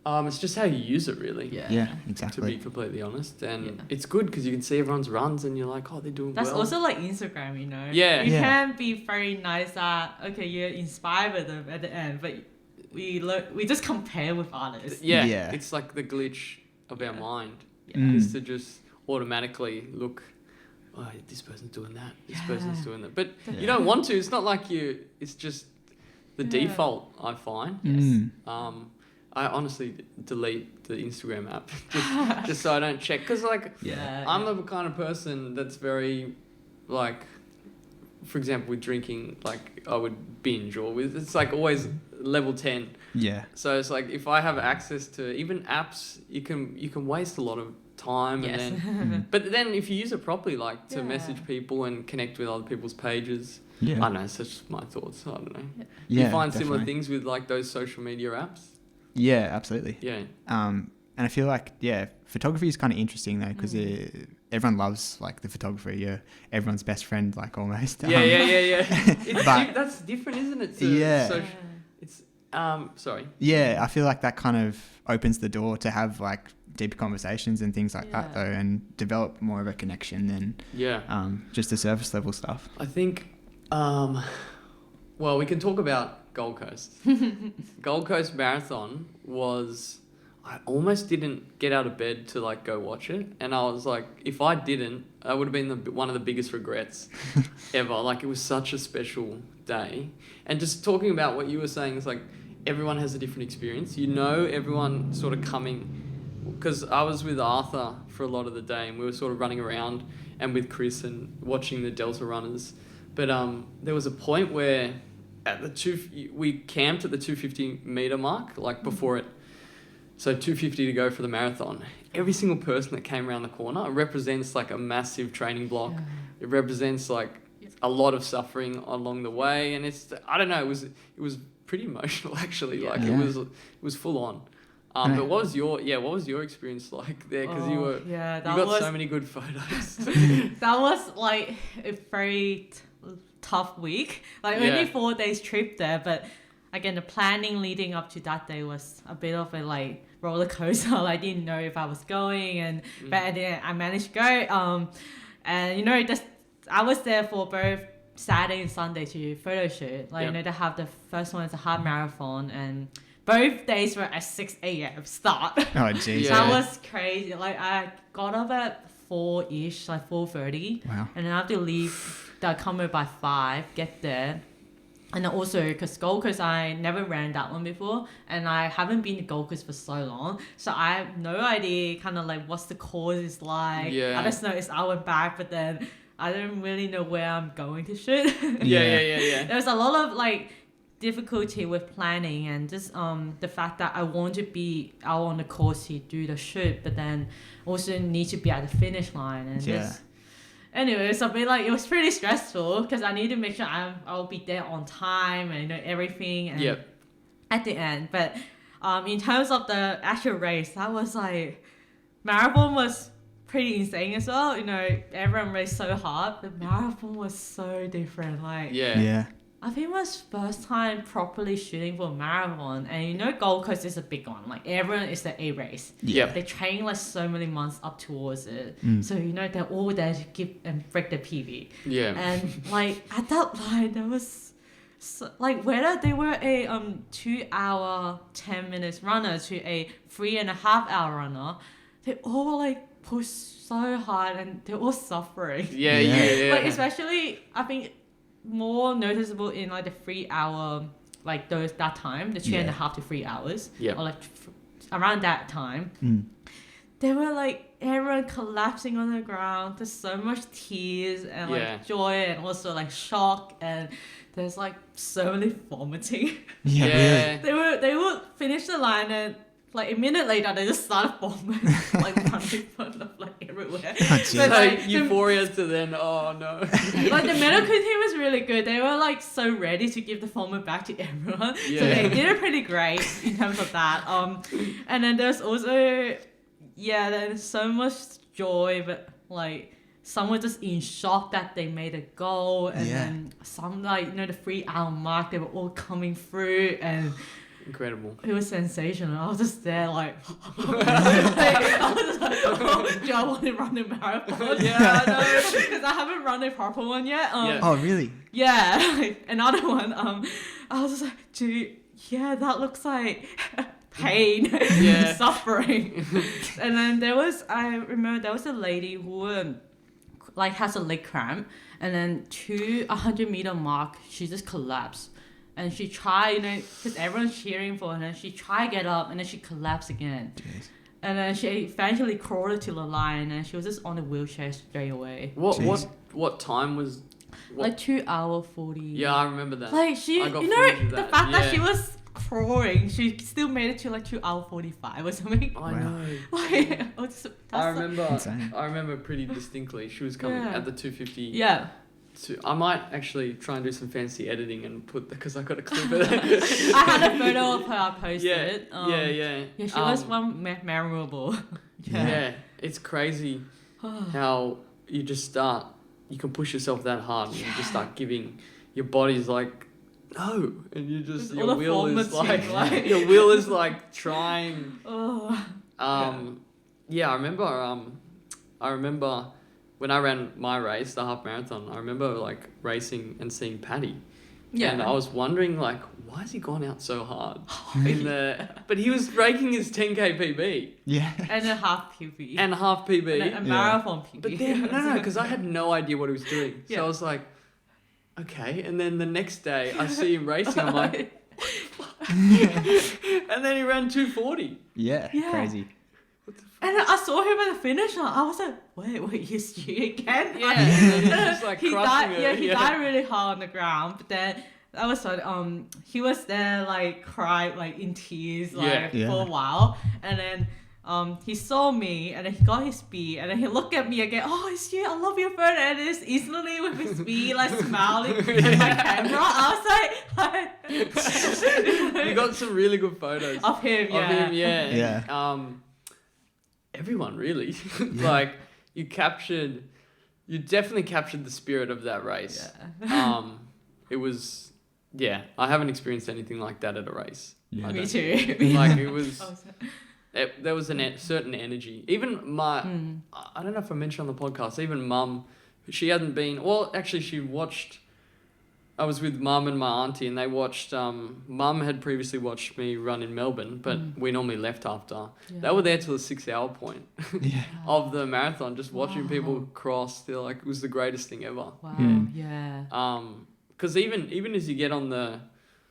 it's just how you use it, really. Yeah, exactly. To be completely honest, and it's good because you can see everyone's runs, and you're like, oh, they're doing That's well. also like Instagram, Yeah. You can be very nice at you're inspired with them at the end, but we just compare with others. Yeah. It's like the glitch of our mind is to just automatically look. Oh, this person's doing that. This person's doing that. But you don't want to. It's not like you. It's just the default, I find. I honestly delete the Instagram app just so I don't check. Because, I'm the kind of person that's very, for example, with drinking, I would binge or with, it's always level 10. Yeah. So it's if I have access to even apps, you can waste a lot of time. Yes. And then, but then if you use it properly, like to Yeah. message people and connect with other people's pages, Yeah. I don't know, it's just my thoughts. I don't know. Yeah, Do you find similar definitely. things with like those social media apps? Yeah, absolutely. Yeah. And I feel like, photography is kind of interesting though, because everyone loves like the photographer. You're everyone's best friend, like almost. Yeah. It's But- that's different, isn't it? To Yeah. social- it's sorry. Yeah, I feel like that kind of opens the door to have like deeper conversations and things like that Yeah. though, and develop more of a connection than Yeah. just the surface level stuff. I think, well, we can talk about Gold Coast. Gold Coast Marathon was, I almost didn't get out of bed to like go watch it. And I was like, if I didn't, that would have been one of the biggest regrets ever. Like it was such a special day. And just talking about what you were saying is like, everyone has a different experience. You know, everyone sort of coming, because I was with Arthur for a lot of the day and we were sort of running around and with Chris and watching the Delta runners. But there was a point where at we camped at the 250 meter mark, like before it. So 250 to go for the marathon. Every single person that came around the corner represents like a massive training block. Yeah. It represents like a lot of suffering along the way. And it's, I don't know, it was pretty emotional actually. Yeah. Like Yeah. it was full on. And But what was your experience like there? Because you that got was so many good photos. that was like a very tough week. Like Yeah. only 4 days trip there, but again the planning leading up to that day was a bit of a like roller coaster. I didn't know if I was going, and but at the end I managed to go. And you know, I was there for both Saturday and Sunday to photo shoot. Like Yep. you know, they have the first one is a half marathon, and both days were at 6 a.m. start. Oh, jeez. Yeah. That was crazy. Like I got up at 4-ish, like 4:30. Wow. And then I have to leave. They'll come by 5, get there. And then also, because Gold Coast, I never ran that one before. And I haven't been to Gold Coast for so long. So I have no idea kind of like what's the course is like. Yeah. I just know it's out and back, but then I don't really know where I'm going to shoot. Yeah. There was a lot of like difficulty with planning and just the fact that I want to be out on the course to do the shoot, but then also need to be at the finish line. And Yeah. just anyway, so it was pretty stressful because I need to make sure I'll be there on time and you know everything. And Yep. at the end, but in terms of the actual race, that was like marathon was pretty insane as well. You know, everyone raced so hard, but marathon was so different. Like Yeah. Yeah. I think it was first time properly shooting for a marathon, and you know Gold Coast is a big one. Like everyone is the A race. Yep. They train like so many months up towards it, Mm. so you know they're all there to give and break the PB. Yeah. And like at that line, there was like whether they were a 2 hour 10 minutes runner to a 3.5 hour runner, they all like push so hard and they're all suffering. Yeah. Like especially I think more noticeable in like the 3 hour like that time, the 2.5 to 3 hours. Yeah. Or like around that time. Mm. They were like everyone collapsing on the ground. There's so much tears and like Yeah. joy and also like shock, and there's like so many vomiting. Yeah. Really. They would finish the line and like a minute later they just started vomiting like running front of like everywhere. Oh, But, jeez. Like like, euphoria to then, oh no. like the medical team was really good. They were like so ready to give the format back to everyone. Yeah. So they did it pretty great in terms of that. And then there's also there's so much joy, but like some were just in shock that they made a goal, and Yeah. then some like you know the 3 hour mark they were all coming through, and Incredible. it was sensational. I was just there like, I was just like, oh, do I want to run a marathon? Yeah, I know, because I haven't run a proper one yet. Yeah. Oh, really? Yeah, another one. I was just like, dude, yeah, that looks like pain, Yeah. suffering. And then I remember there was a lady who like has a leg cramp, and then to 100-meter mark, she just collapsed. And she tried, you know, because everyone's cheering for her, and she tried to get up, and then she collapsed again. Jeez. And then she eventually crawled to the line, and she was just on a wheelchair straight away. What time was? What? Like 2 hour 40. Yeah, I remember that. Like she, I got you footage know, of the that, fact that yeah. she was crawling. She still made it to like 2 hours 45 or something. I Wow. know. Like, I remember. Insane. I remember pretty distinctly. She was coming Yeah. at the 250. Yeah. I might actually try and do some fancy editing and put because I got a clip of it. I had a photo of her I posted. Yeah, Yeah, she was one memorable. Yeah, it's crazy how you just start. You can push yourself that hard, and you just start giving. Your body's like, no, and you just All the your will is formatting, like your will is like trying. Oh. Yeah, I remember when I ran my race, the half marathon. I remember like racing and seeing Paddy. Yeah. And I was wondering, like, why has he gone out so hard in the? But he was breaking his 10k PB Yeah. And a half PB. and half PB. And a marathon PB. But then no, because I had no idea what he was doing. So Yeah. I was like, okay. And then the next day, I see him racing. I'm like, and then he ran 240. Yeah. Yeah. Crazy. And I saw him at the finish line. I was like, wait, he's you again? Yeah, and he's just like he crushing died. it. Yeah, he died really hard on the ground. But then I was like, he was there like cried like in tears like Yeah. for a while, and then he saw me and then he got his speed and then he looked at me again. Oh, it's you! I love your photo. And it's instantly with his speed like smiling at my camera. I was like, You got some really good photos of him. Yeah. of him. Yeah. Yeah. Everyone really like you definitely captured the spirit of that race. Yeah. It was I haven't experienced anything like that at a race. Yeah. I Me don't- too. Like it was I was there was a certain energy. Even my I don't know if I mentioned on the podcast, even mum, she hadn't been actually she watched. I was with mum and my auntie and they watched mum had previously watched me run in Melbourne, but we normally left after. They were there till the 6 hour point Yeah. of the marathon, just watching Wow. people cross. They're like, it was the greatest thing ever. Wow. Mm. Yeah. Because even as you get on the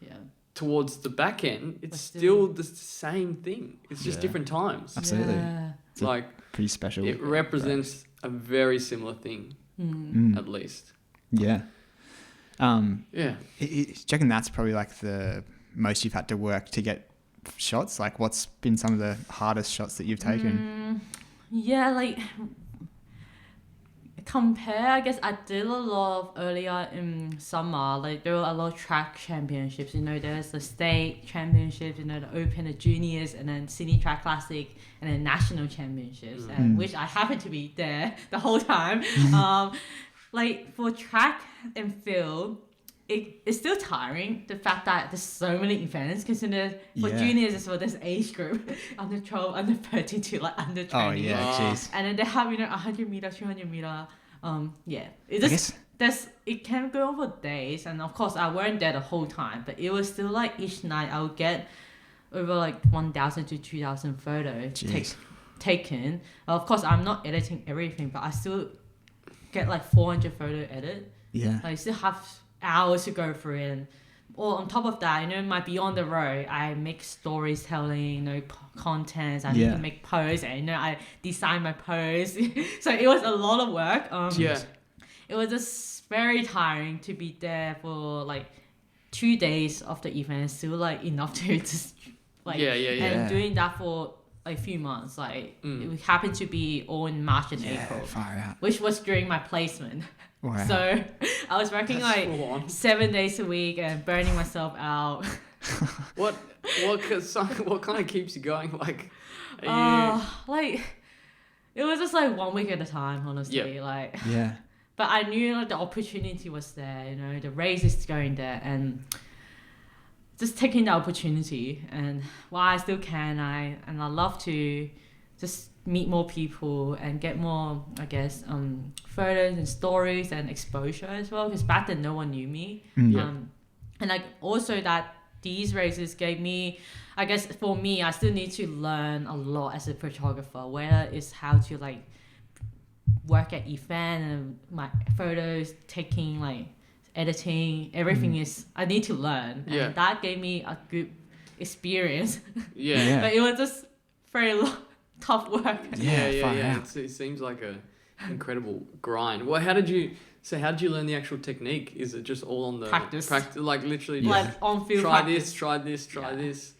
Yeah. towards the back end, it's But still the same thing. It's just Yeah. different times. Absolutely. Yeah. It's a Like pretty special. it represents a very similar thing, Mm. at least. Yeah. Yeah. Do you reckon that's probably like the most you've had to work to get shots? Like what's been some of the hardest shots that you've taken? Yeah, like compare, I guess I did a lot of earlier in summer, like there were a lot of track championships, there's the state championships, the open, the juniors, and then Sydney Track Classic, and then national championships, and which I happened to be there the whole time. Like for track and field, it's still tiring, the fact that there's so many events, because for Yeah. juniors as well, there's age group under 12, under 13 to like under 20. Oh yeah, jeez. And then they have 100 meter, 200 meter. It I just it can go on for days, and of course I weren't there the whole time, but it was still like each night I would get over like 1,000 to 2,000 photos taken. Of course I'm not editing everything, but I still get like 400 photo edit. Yeah. I still have hours to go through it. And on top of that, my Beyond the Road, I make stories telling, contents. I need to make posts, and I design my posts. So it was a lot of work. It was just very tiring to be there for like 2 days of the event. Still like enough to just like and doing that for a few months. Like it happened to be all in March and April, Far out. which was during my placement. Wow. So I was working That's full on. 7 days a week and burning myself out. What kind of keeps you going? Like, are you... Like it was just like 1 week at a time, honestly. Yep. Like, Yeah. but I knew like the opportunity was there. The race is going there, and just taking the opportunity. And while I still can, I love to just meet more people and get more, I guess, photos and stories and exposure as well. Because back then no one knew me. And like also that these races gave me, I guess for me, I still need to learn a lot as a photographer. Whether it's how to like work at event and my photos taking, like editing, everything is I need to learn. And that gave me a good experience. Yeah. But it was just very tough work. Yeah, far out. It seems like a incredible grind. Well, how did you? So how did you learn the actual technique? Is it just all on the Practice. Like literally Yeah. Like on field try practice. this, try this, try Yeah. this.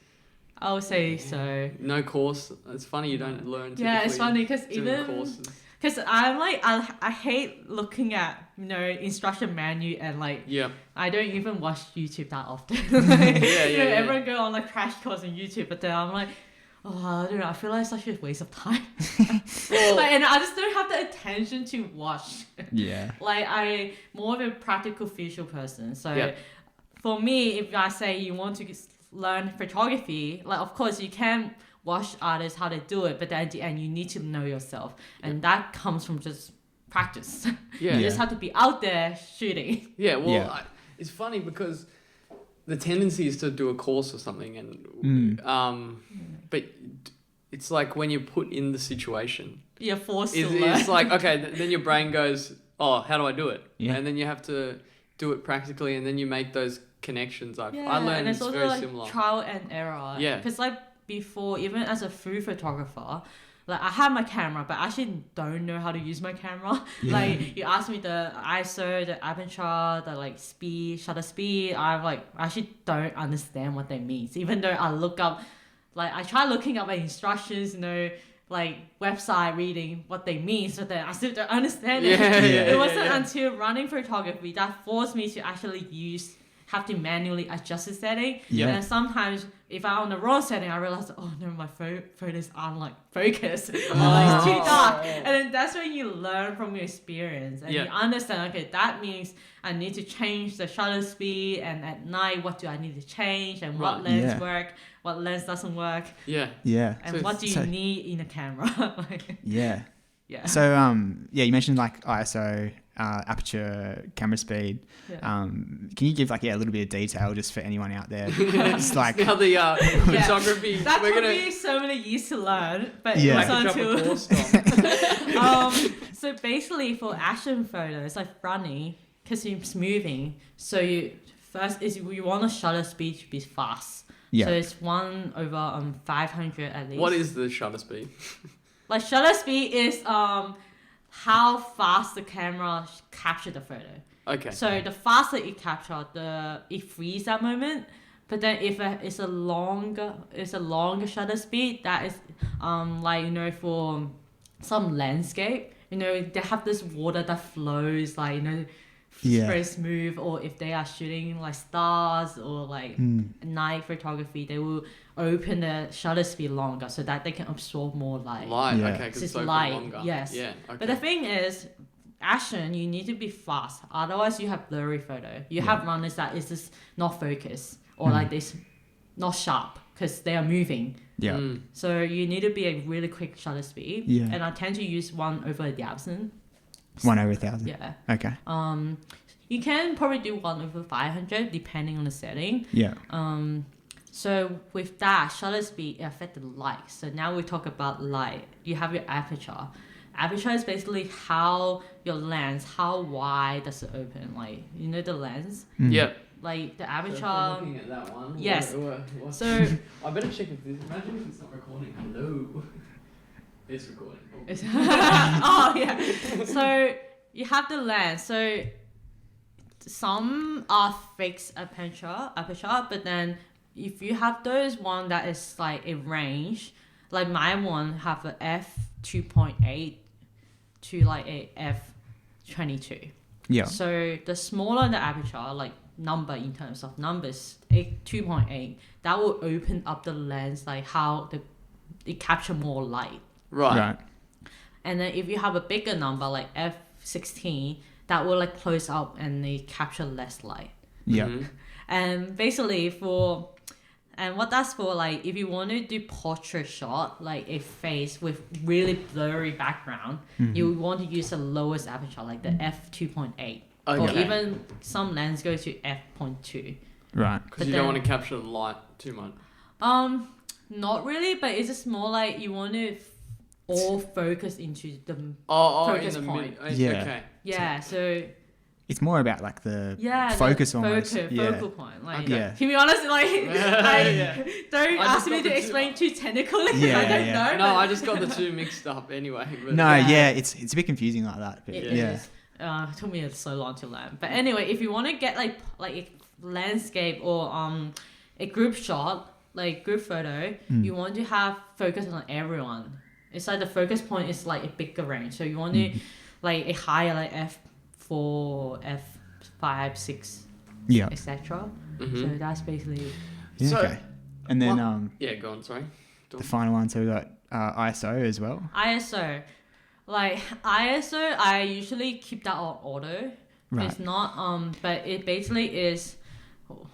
I would say so. No course. It's funny you don't learn Yeah, it's typically funny because doing even courses. because I'm like I hate looking at instruction menu and like Yeah. I don't even watch YouTube that often. Like, yeah. Everyone go on like crash course on YouTube, but then I'm like, oh, I don't know. I feel like it's such a waste of time. Well, Like, and I just don't have the attention to watch. Yeah. Like I'm more of a practical visual person. So Yeah. for me, if I say you want to learn photography, like of course you can watch artists how they do it, but then at the end you need to know yourself, and that comes from just practice. yeah. You Yeah. just have to be out there shooting. Yeah, well, Yeah. it's funny because the tendency is to do a course or something, and but it's like when you're put in the situation, You're forced to learn. it's like okay, then your brain goes, oh, how do I do it? Yeah. And then you have to do it practically, and then you make those connections. I Yeah, learned and it's it's also very like similar. trial and error. Yeah. Because like before, even as a food photographer, like I have my camera, but I actually don't know how to use my camera. Yeah. Like you asked me the ISO, the aperture, the like speed, shutter speed. I actually don't understand what that means. Even though I look up, like I try looking up my instructions, like website reading what they mean, so that I still don't understand it. Yeah, It wasn't yeah. until running photography that forced me to actually have to manually adjust the setting. Yeah. And sometimes if I'm on the wrong setting, I realize, oh no, my photos aren't like focused. Or like it's too dark. And then that's when you learn from your experience. And Yeah. you understand, okay, that means I need to change the shutter speed, and at night, what do I need to change, and what Right. lens Yeah. work, what lens doesn't work, Yeah, Yeah. and So- what do you so- need in a camera. Like, Yeah. yeah. So yeah, you mentioned like ISO, aperture, camera speed. Yeah. Can you give like a little bit of detail just for anyone out there? It's like now the photography. That we're took gonna me so many years to learn, but Yeah. it make a wasn't drop a until course so basically for action photos like running, because it's moving, so you want a shutter speed to be fast. Yeah. So it's 1/500 at least. What is the shutter speed? like shutter speed is how fast the camera capture the photo. Okay. So the faster it capture, it frees that moment. But then if it's a longer shutter speed, that is for some landscape, they have this water that flows Yeah. very smooth, or if they are shooting like stars or like night photography, they will open the shutter speed longer so that they can absorb more light. Light. Yeah. Okay, because It's it's open light, longer. yes. Yeah. Okay. But the thing is, action, you need to be fast. Otherwise, you have blurry photo. You have runners that is just not focused or like this, not sharp because they are moving. Yeah. Mm. So you need to be a really quick shutter speed. Yeah. And I tend to use 1/1000. 1/1000. Yeah. Okay. You can probably do 1/500 depending on the setting. Yeah. So with that, shutter speed affect the light. So now we talk about light. You have your aperture. Aperture is basically how your lens, how wide does it open? Like, the lens? Yeah. Like the So aperture. if we're looking at that one. Yes. what- So I better check if this. Imagine if it's not recording. Hello. It's recording. it's oh yeah. So you have the lens. So some are fixed aperture, but then if you have those one that is like a range, like my one have a f2.8 to like a f22. Yeah. So the smaller the aperture, like number in terms of numbers, 2.8, that will open up the lens, like how it capture more light. Right. Right. And then if you have a bigger number like f16, that will like close up and they capture less light. Yeah. Mhm. And basically what that's for, like if you want to do portrait shot, like a face with really blurry background, you want to use the lowest aperture, like the f2.8. Or Okay. even some lens go to f.2. Right. Because But you don't then- want to capture the light too much. Not really, but it's just more like you want to all focus into the Oh, in focus the point. mid. Yeah. Okay. so It's more about like the yeah, focus the almost. Yeah. focal point. Like, Okay. Yeah. to be honest, like, Yeah. don't I ask just me got to the explain too technically. 'Cause Yeah, I don't yeah. know. No, but I just got the two mixed up anyway. But No, Yeah. yeah, it's a bit confusing like that. But it yeah. is. It took me so long to learn. But anyway, if you want to get like a landscape or a group shot, like group photo, you want to have focus on everyone. It's like the focus point is like a bigger range. So you want to like a higher like f4, f5, 6, etc. So that's basically. Yeah, So- okay. And then Yeah, go on. Sorry. the final one, so we got ISO as well. ISO. Like ISO, I usually keep that on auto. Right. It's not but it basically is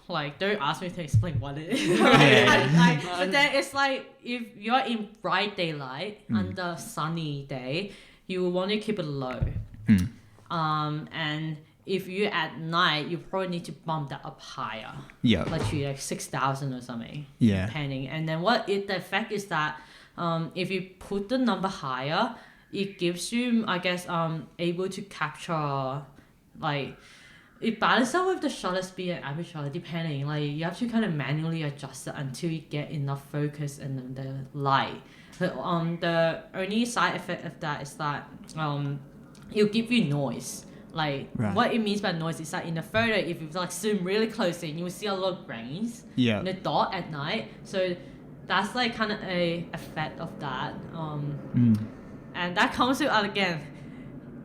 like, don't ask me to explain what it is. But then it's like if you're in bright daylight under sunny day, you want to keep it low. And if you're at night, you probably need to bump that up higher. Yeah. Like 6,000 or something. Yeah. Depending. And then the effect is that if you put the number higher, it gives you, I guess, able to capture, like, it balances out with the shutter speed and aperture, depending. Like, you have to kind of manually adjust it until you get enough focus and the light. The only side effect of that is that it'll give you noise. Like, what it means by noise is that in the photo, if you like zoom really closely, you will see a lot of grains in the dot at night. So that's like kind of a effect of that. And that comes with, again,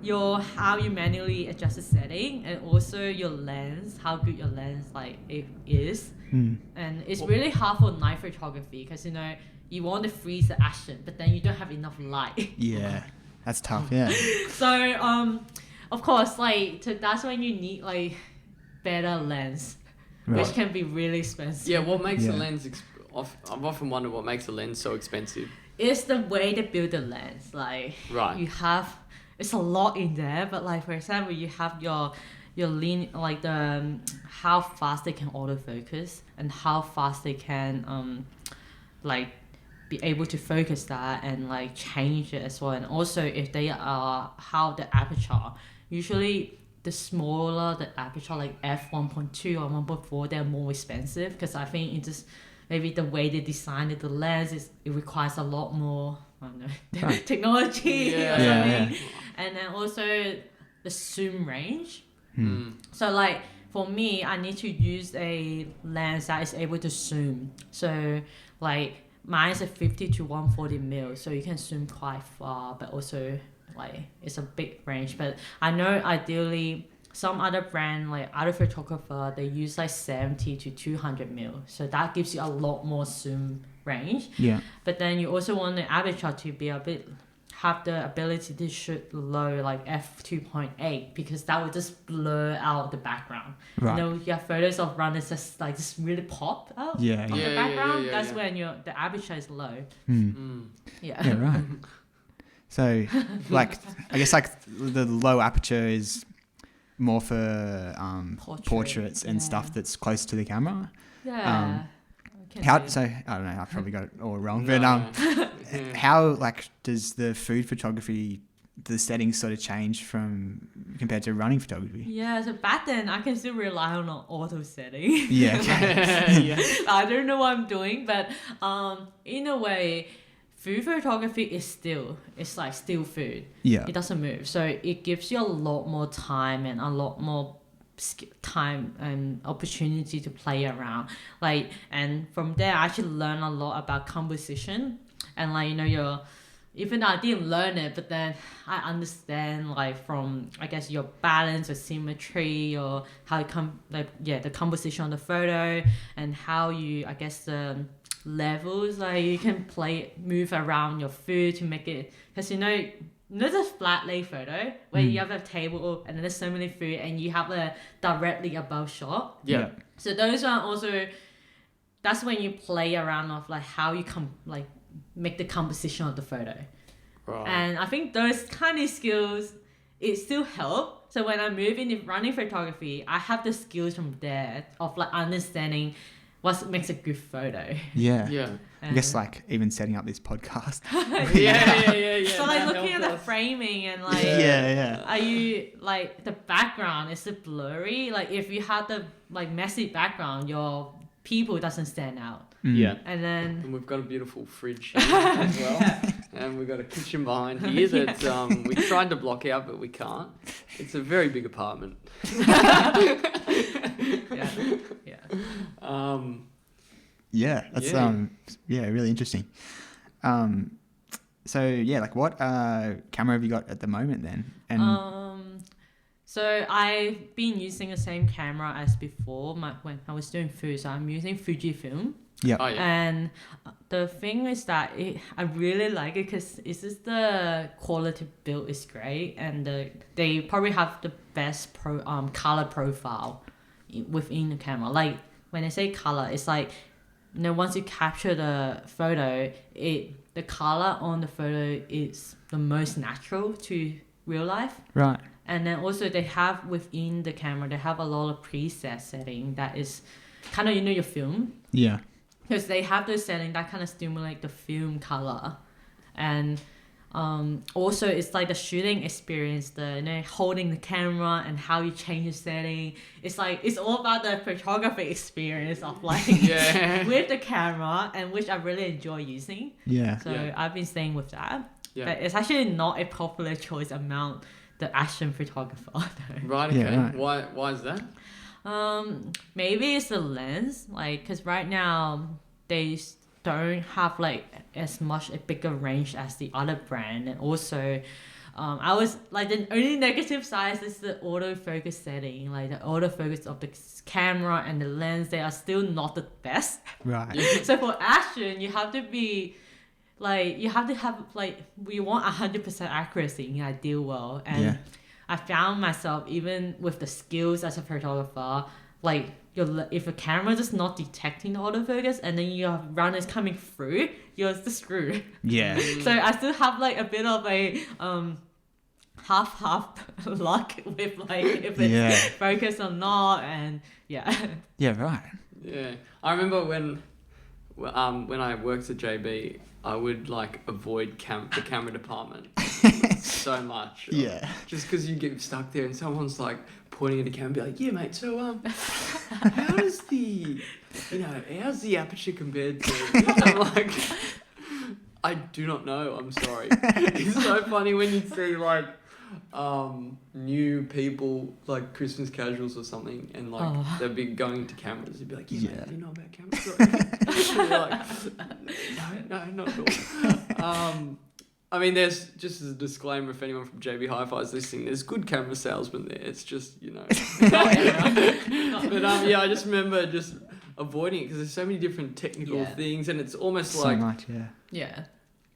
how you manually adjust the setting, and also your lens, how good your lens like it is. And it's really hard for night photography because you want to freeze the action, but then you don't have enough light. Yeah, that's tough. Yeah. So of course, like that's when you need like better lens, which can be really expensive. Yeah, what makes a lens? I've often wondered what makes a lens so expensive. It's the way they build the lens. Like you have, it's a lot in there. But like for example, you have your lean, like the how fast they can autofocus and how fast they can like be able to focus that and like change it as well. And also if they are how the aperture. Usually the smaller the aperture, like f1.2 or 1.4, they're more expensive because I think it just maybe the way they designed it, the lens it requires a lot more technology or something. And then also the zoom range. So like for me, I need to use a lens that is able to zoom. So like mine is a 50 to 140 mil, so you can zoom quite far, but also like it's a big range. But I know ideally some other brand, like other photographer, they use like 70 to 200 mil. So that gives you a lot more zoom range. Yeah. But then you also want the aperture to be have the ability to shoot low, like f2.8, because that would just blur out the background. Right. You have photos of runners just really pop out of the background. That's when the aperture is low. Yeah, right. So, like, I guess like the low aperture is more for portraits and stuff that's close to the camera. Yeah. So I don't know. I've probably got it all wrong, but how like does the food photography, the settings sort of change from compared to running photography? Yeah, so back then I can still rely on an auto setting. Yeah. Okay. I don't know what I'm doing, but in a way, food photography is still food. Yeah. It doesn't move, so it gives you a lot more time and a lot more time and opportunity to play around. Like, and from there I actually learn a lot about composition and like even though I didn't learn it, but then I understand like from I guess your balance or symmetry or how it the composition of the photo and how you I guess the levels, like you can move around your food to make it, because there's a flat lay photo where you have a table and then there's so many food and you have a directly above shot. Yeah. So those are also, that's when you play around of like how you make the composition of the photo. Right. And I think those kind of skills, it still help. So when I move into running photography, I have the skills from there of like understanding what makes a good photo. Yeah. Yeah. I guess like even setting up this podcast. Yeah. So like looking at the framing and like are you like the background, is it blurry? Like if you have the like messy background, your people doesn't stand out. Yeah. And then we've got a beautiful fridge here as well. And we've got a kitchen behind here that we tried to block out, but we can't. It's a very big apartment. Yeah, that's really interesting. So yeah, like what camera have you got at the moment then? And so I've been using the same camera as before when I was doing food. So I'm using Fujifilm. yeah, Oh, yeah. And the thing is that I really like it because it's just the quality build is great, and they probably have the best color profile within the camera. Like when I say color, it's like, you know, once you capture the photo, the color on the photo is the most natural to real life. right. And then also they have within the camera, they have a lot of preset setting that is kind of, you know, your film. Yeah, Because they have those settings that kind of stimulate the film color. And also it's like the shooting experience, holding the camera and how you change the setting. It's like, it's all about the photography experience of like with the camera, and which I really enjoy using. yeah, So I've been staying with that. Yeah. But it's actually not a popular choice among the action photographer though. Right, okay. Yeah, right. Why is that? Maybe it's the lens, like, because right now they don't have like as much a bigger range as the other brand, and also I was like, the only negative side is the autofocus setting, like the autofocus of the camera and the lens, they are still not the best. right. So for action, you have to be like, you have to have like, we want 100% accuracy in ideal world. And Yeah. I found myself, even with the skills as a photographer, like if a camera is not detecting the autofocus and then your runners coming through, you're just screwed. Yeah, So I still have like a bit of a half luck with like if it's focused or not, and yeah. yeah, right. Yeah. I remember when I worked at JB, I would like avoid the camera department so much. Yeah. Just because you get stuck there and someone's like pointing at a camera and be like, yeah, mate, so how's the aperture compared to... I'm like, I do not know, I'm sorry. It's so funny when you see like new people, like Christmas casuals or something, and like they'll be going to cameras, you'd be like, yeah, mate, do you know about cameras? And you're like, no, not at all. I mean, there's, just as a disclaimer, if anyone from JB Hi-Fi is listening, there's good camera salesmen there. It's just, you know. But yeah, I just remember just avoiding it because there's so many different technical things, and it's almost So like... much, yeah. Yeah.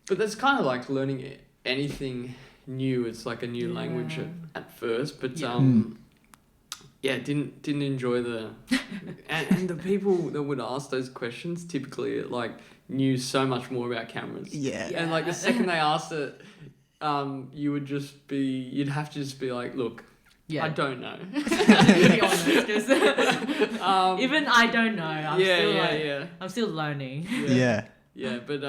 But that's kind of like learning anything new. It's like a new language at first, but didn't enjoy the... and the people that would ask those questions typically like knew so much more about cameras. Yeah. And like the second they asked it, you'd have to just be like, look, I don't know. To be honest, 'cause even I don't know. I'm still learning. Yeah. Yeah, but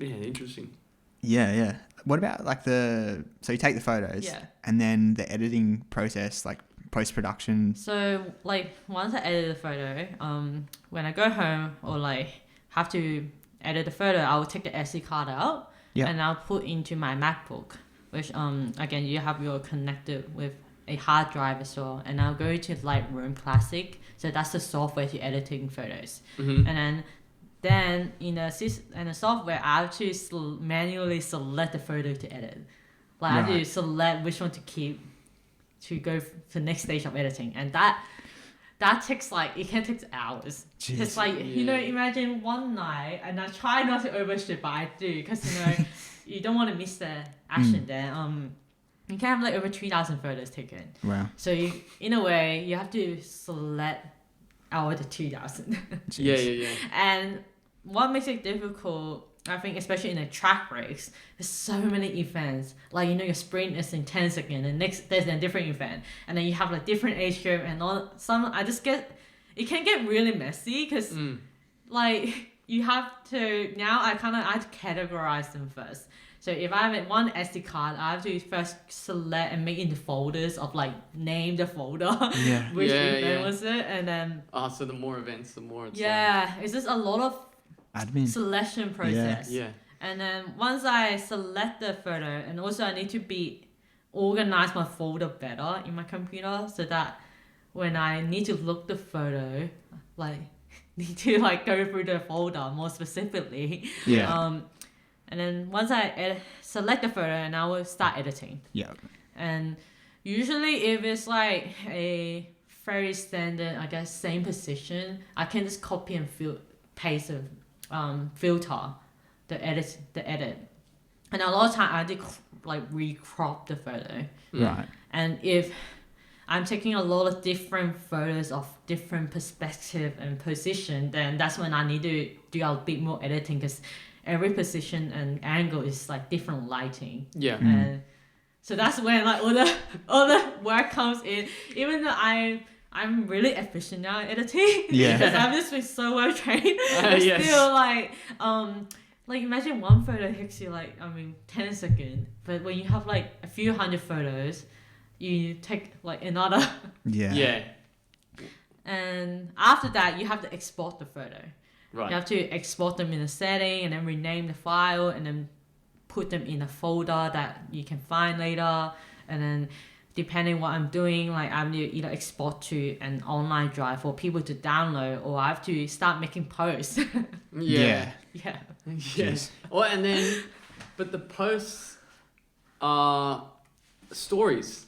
interesting. Yeah. What about like so you take the photos and then the editing process, like post-production? So like once I edit the photo, when I go home or like have to edit the photo, I will take the SD card out and I'll put into my MacBook, which again you have your connected with a hard drive as well, and I'll go to Lightroom Classic. So that's the software to editing photos, and then in the software I have to manually select the photo to edit. Like I have to select which one to keep to go to the next stage of editing, and that takes like, it can take hours. Jeez. It's like, you know, imagine one night, and I try not to overshoot, but I do, because you know you don't want to miss the action there. You can have like over 3,000 photos taken. Wow. So in a way, you have to select out of the 2,000. Yeah. And what makes it difficult, I think, especially in a track race, there's so many events. Like, you know, your sprint is in 10 seconds, and next there's a different event, and then you have like different age group and all. It can get really messy because like you have to, now I have to categorize them first. So if I have one SD card, I have to first select and make into folders of like, name the folder, which event was it, and then... So the more events, the more it's it's just a lot of admin selection process. Yeah. And then once I select the photo, and also I need to organize my folder better in my computer so that when I need to look the photo, like need to like go through the folder more specifically. Yeah. And then once I select the photo, and I will start editing. Yeah. And usually if it's like a very standard, I guess, same position, I can just copy and paste a filter, the edit. And a lot of time I did like recrop the photo. Right. And if I'm taking a lot of different photos of different perspective and position, then that's when I need to do a bit more editing, because every position and angle is like different lighting. Yeah. And so that's when like all the work comes in. Even though I'm really efficient now at editing. Yeah. Because I've just been so well trained. But still like imagine one photo takes you 10 seconds. But when you have like a few hundred photos, you take like another. Yeah. Yeah. And after that, you have to export the photo. Right. You have to export them in a setting and then rename the file and then put them in a folder that you can find later. And then depending what I'm doing, like I'm either export to an online drive for people to download, or I have to start making posts. Yeah. Yeah. Yes. Well, and then, but the posts are stories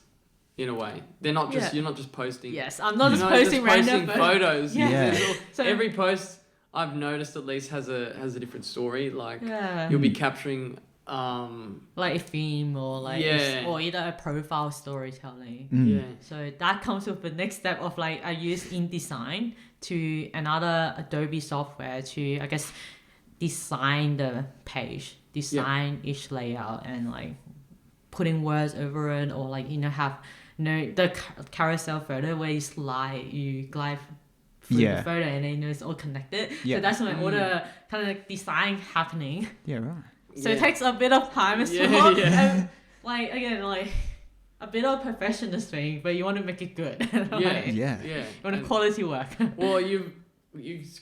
in a way. They're not just, you're not just posting. Yes, I'm not You're just not posting random photos. Yeah. Yeah. So Every post I've noticed at least has a different story. Like you'll be capturing like a theme or like Yeah. or either a profile storytelling. yeah. So that comes with the next step of like I use InDesign to another Adobe software to, I guess, design the page, design each layout, and like putting words over it, or like have the carousel photo where you glide through the photo and then it's all connected. Yeah. So that's when all the kind of design happening. Yeah, right. So it takes a bit of time as Yeah, well. yeah. And like again, like a bit of perfectionist thing, but you want to make it good. Yeah. Yeah. Yeah. You want And- quality work. Well, you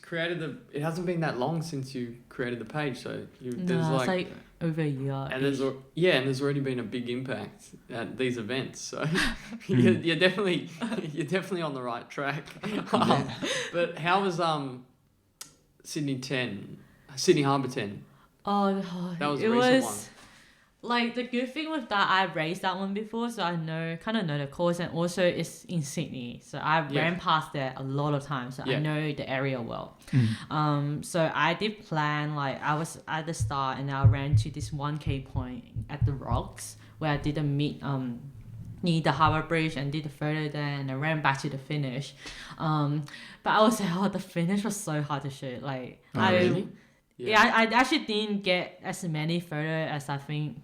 created it hasn't been that long since you created the page, so there's No, it's like over a year. and there's already been a big impact at these events, so you're definitely on the right track. But how was Sydney Harbour 10? Oh, That was a it recent was like the good thing with that. I raced that one before, so I kind of know the course, and also it's in Sydney, so I ran past there a lot of times, so I know the area well. So I did plan, like I was at the start and I ran to this 1K point at the Rocks where I did a meet near the Harbour Bridge and did the photo there, and I ran back to the finish. But I was like, the finish was so hard to shoot. Like Really? Yeah, I actually didn't get as many photos as I think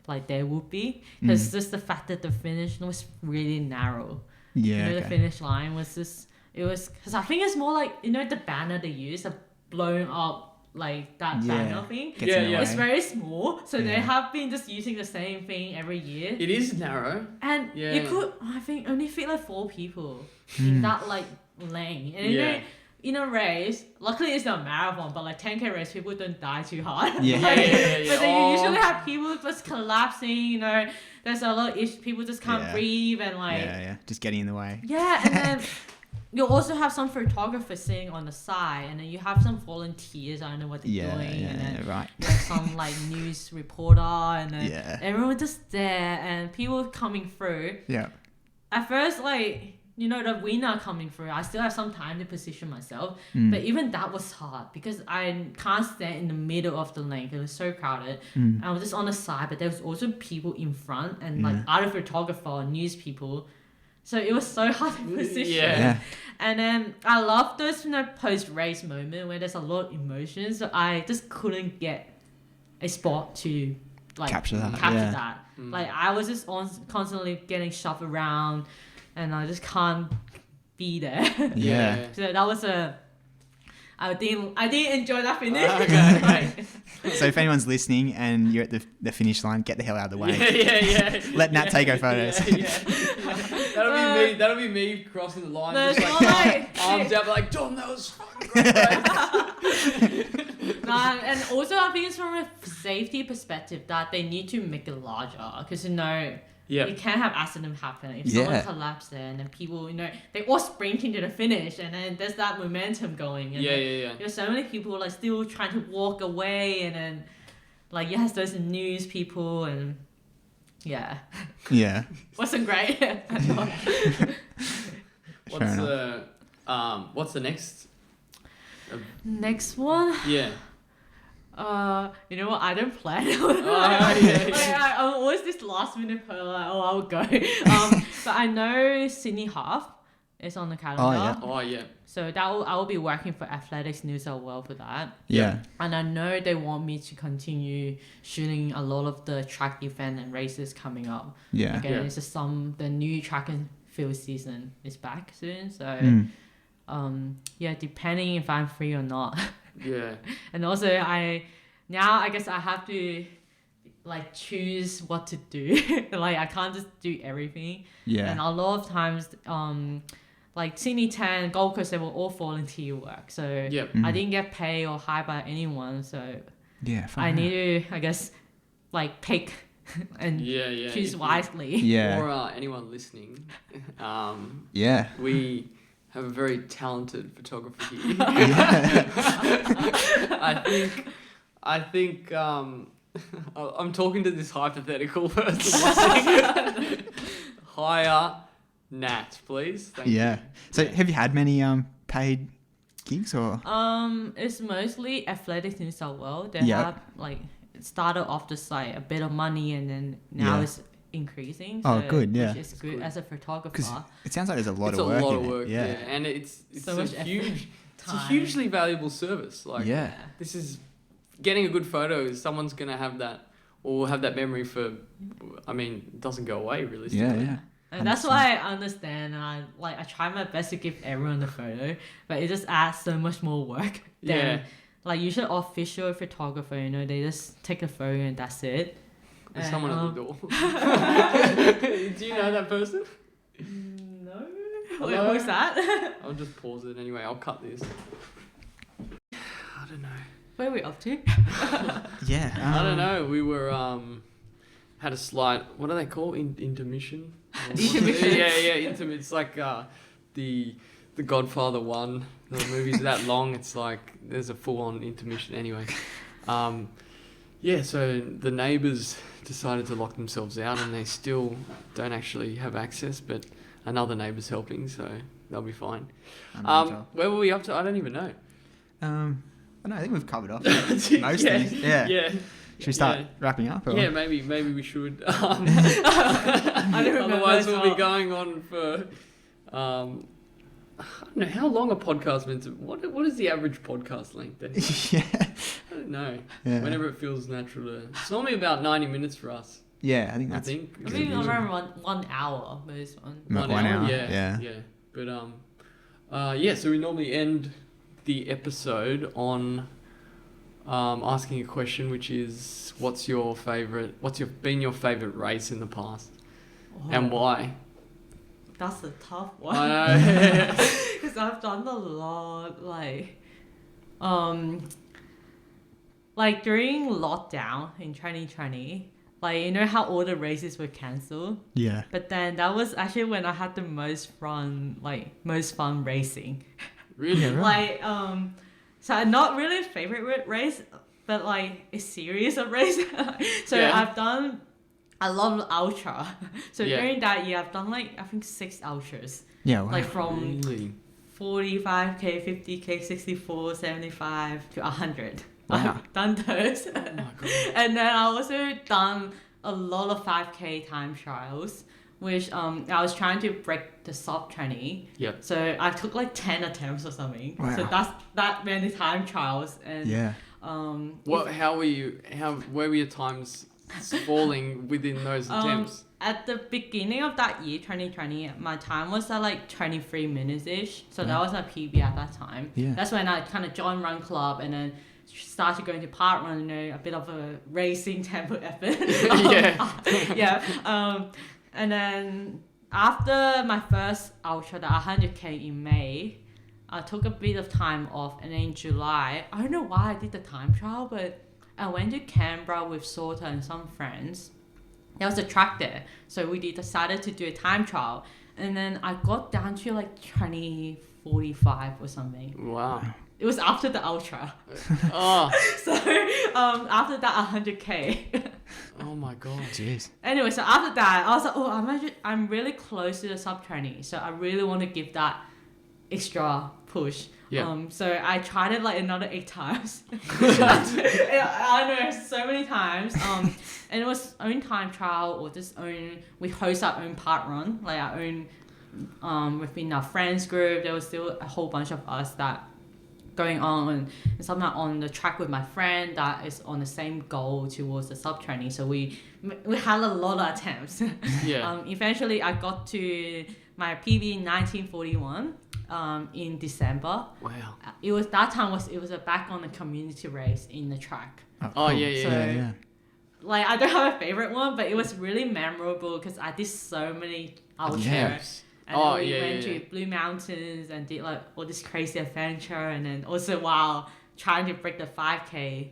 like there would be, because just the fact that the finish was really narrow. Yeah. The finish line was just, it was, because I think it's more like, the banner they use, a blown up like that banner thing. Gets in the way. It's very small, so they have been just using the same thing every year. It is narrow. And you could, I think, only fit like 4 people in that like lane. And in a race, luckily it's not a marathon, but like 10K race, people don't die too hard. Yeah. But then you Oh. usually have people just collapsing, there's a lot of issues, people just can't breathe and like... Yeah. Just getting in the way. Yeah, and then you also have some photographers sitting on the side, and then you have some volunteers, I don't know what they're doing, and then right. you have some like news reporter, and then Yeah. everyone just there, and people coming through. Yeah. At first, like, the winner coming through, I still have some time to position myself. But even that was hard because I can't stand in the middle of the lane because it was so crowded. I was just on the side, but there was also people in front and like other photographer, news people. So it was so hard to position. Yeah. And then I love those post-race moment where there's a lot of emotion. So I just couldn't get a spot to like Capture that. that. Like I was just constantly getting shoved around, and I just can't be there. Yeah. So that was I didn't enjoy that finish. Okay. So if anyone's listening and you're at the finish line, get the hell out of the way. Yeah. Let Nat take her photos. That'll be me. That'll be me crossing the line, No, just it's like not like arms out, like Dom, that was fucking great. And also I think it's from a safety perspective that they need to make it larger because you can't have accident happen if someone collapses there and then people they all sprinting to the finish and then there's that momentum going and there's so many people like still trying to walk away and then like those news people and wasn't great. What's the next one? You know what? I don't plan. I'm always this last minute per like, I'll go. But I know Sydney Half is on the calendar. Oh yeah. So I will be working for Athletics New South Wales for that. Yeah. And I know they want me to continue shooting a lot of the track event and races coming up. Yeah. Again, it's just the new track and field season is back soon. So depending if I'm free or not. Yeah. And also I guess I have to like choose what to do. Like I can't just do everything. Yeah. And a lot of times like Sydney 10, Gold Coast, they were all volunteer work. So I didn't get paid or hired by anyone. So I need to, I guess, like pick and choose wisely. Yeah. Or anyone listening. We have a very talented photographer here. I think I'm talking to this hypothetical person. Hire Nat, please. Thank you. So have you had many paid gigs or? It's mostly Athletics New South Wales. They have like it started off just like a bit of money and then now it's increasing. So, good. Yeah. Which is good as a photographer. Because it sounds like there's a lot it's of work. It's a lot in of work. it. Yeah. And it's so a huge. It's a hugely valuable service. Like this is getting a good photo. Someone's gonna have that or have that memory for. I mean, it doesn't go away realistically. Yeah. And that's why I understand. And I try my best to give everyone the photo, but it just adds so much more work. Like usually official photographer, they just take a photo and that's it. There's someone at the door. Do you know that person? No. Wait, what's that? I'll just pause it anyway. I'll cut this. I don't know. Where are we up to? I don't know. We were had a slight. What do they call intermission? Intermission. Intermission. It's like the Godfather 1. The movie's that long. It's like there's a full-on intermission anyway. So the neighbours decided to lock themselves out and they still don't actually have access, but another neighbour's helping, so they'll be fine. Where were we up to? I don't even know. I think we've covered off most things. Yeah. Should we start wrapping up? Or? Yeah, maybe we should. I don't Otherwise, we'll be going on for. I don't know how long a podcast meant to. What is the average podcast length? I don't know. Yeah. Whenever it feels natural to. It's normally about 90 minutes for us. Yeah, I think I think around 1 hour most one. 1 hour. Yeah. But so we normally end the episode on asking a question, which is what's your favorite race in the past and why? That's a tough one. I know. Because I've done a lot, like during lockdown in 2020, like you know how all the races were cancelled. Yeah. But then that was actually when I had the most fun racing. Really? Yeah, right. Like so not really a favorite race, but like a series of races. I've done a lot of ultra. So during that year, I've done like I think 6 ultras. Yeah. Wow. Like from 45k, 50k, 64, 75 to 100. Wow. I've done those. Oh my God. And then I also done a lot of 5k time trials, which I was trying to break the sub 20. Yep. So I took like 10 attempts or something. Wow. So that's that many time trials. And where were your times falling within those attempts? At the beginning of that year, 2020, my time was at like 23 minutes-ish. So that was my PB at that time. Yeah. That's when I kind of joined Run Club and then started going to park run, a bit of a racing tempo effort. And then after my first ultra, the 100k in May, I took a bit of time off, and then in July, I don't know why I did the time trial, but I went to Canberra with Sorta and some friends. There was a track there, so we decided to do a time trial, and then I got down to like 20:45 or something. Wow. It was after the ultra. Oh. So after that 100k. Oh my god. Jeez. Anyway, so after that, I was like, I'm really close to the sub training, so I really want to give that extra push. Yeah. So I tried it like another 8 times. I know, so many times. And it was own time trial or just own. We host our own part run, like our own. Within our friends group, there was still a whole bunch of us that going on and somehow on the track with my friend that is on the same goal towards the sub training. So we had a lot of attempts. Yeah. Eventually, I got to my PB 1941 in December. Wow. It was back on the community race in the track. Oh, yeah. Yeah. Like I don't have a favorite one, but it was really memorable because I did so many ultras. Yes. And then we went to Blue Mountains and did like all this crazy adventure, and then also while trying to break the 5k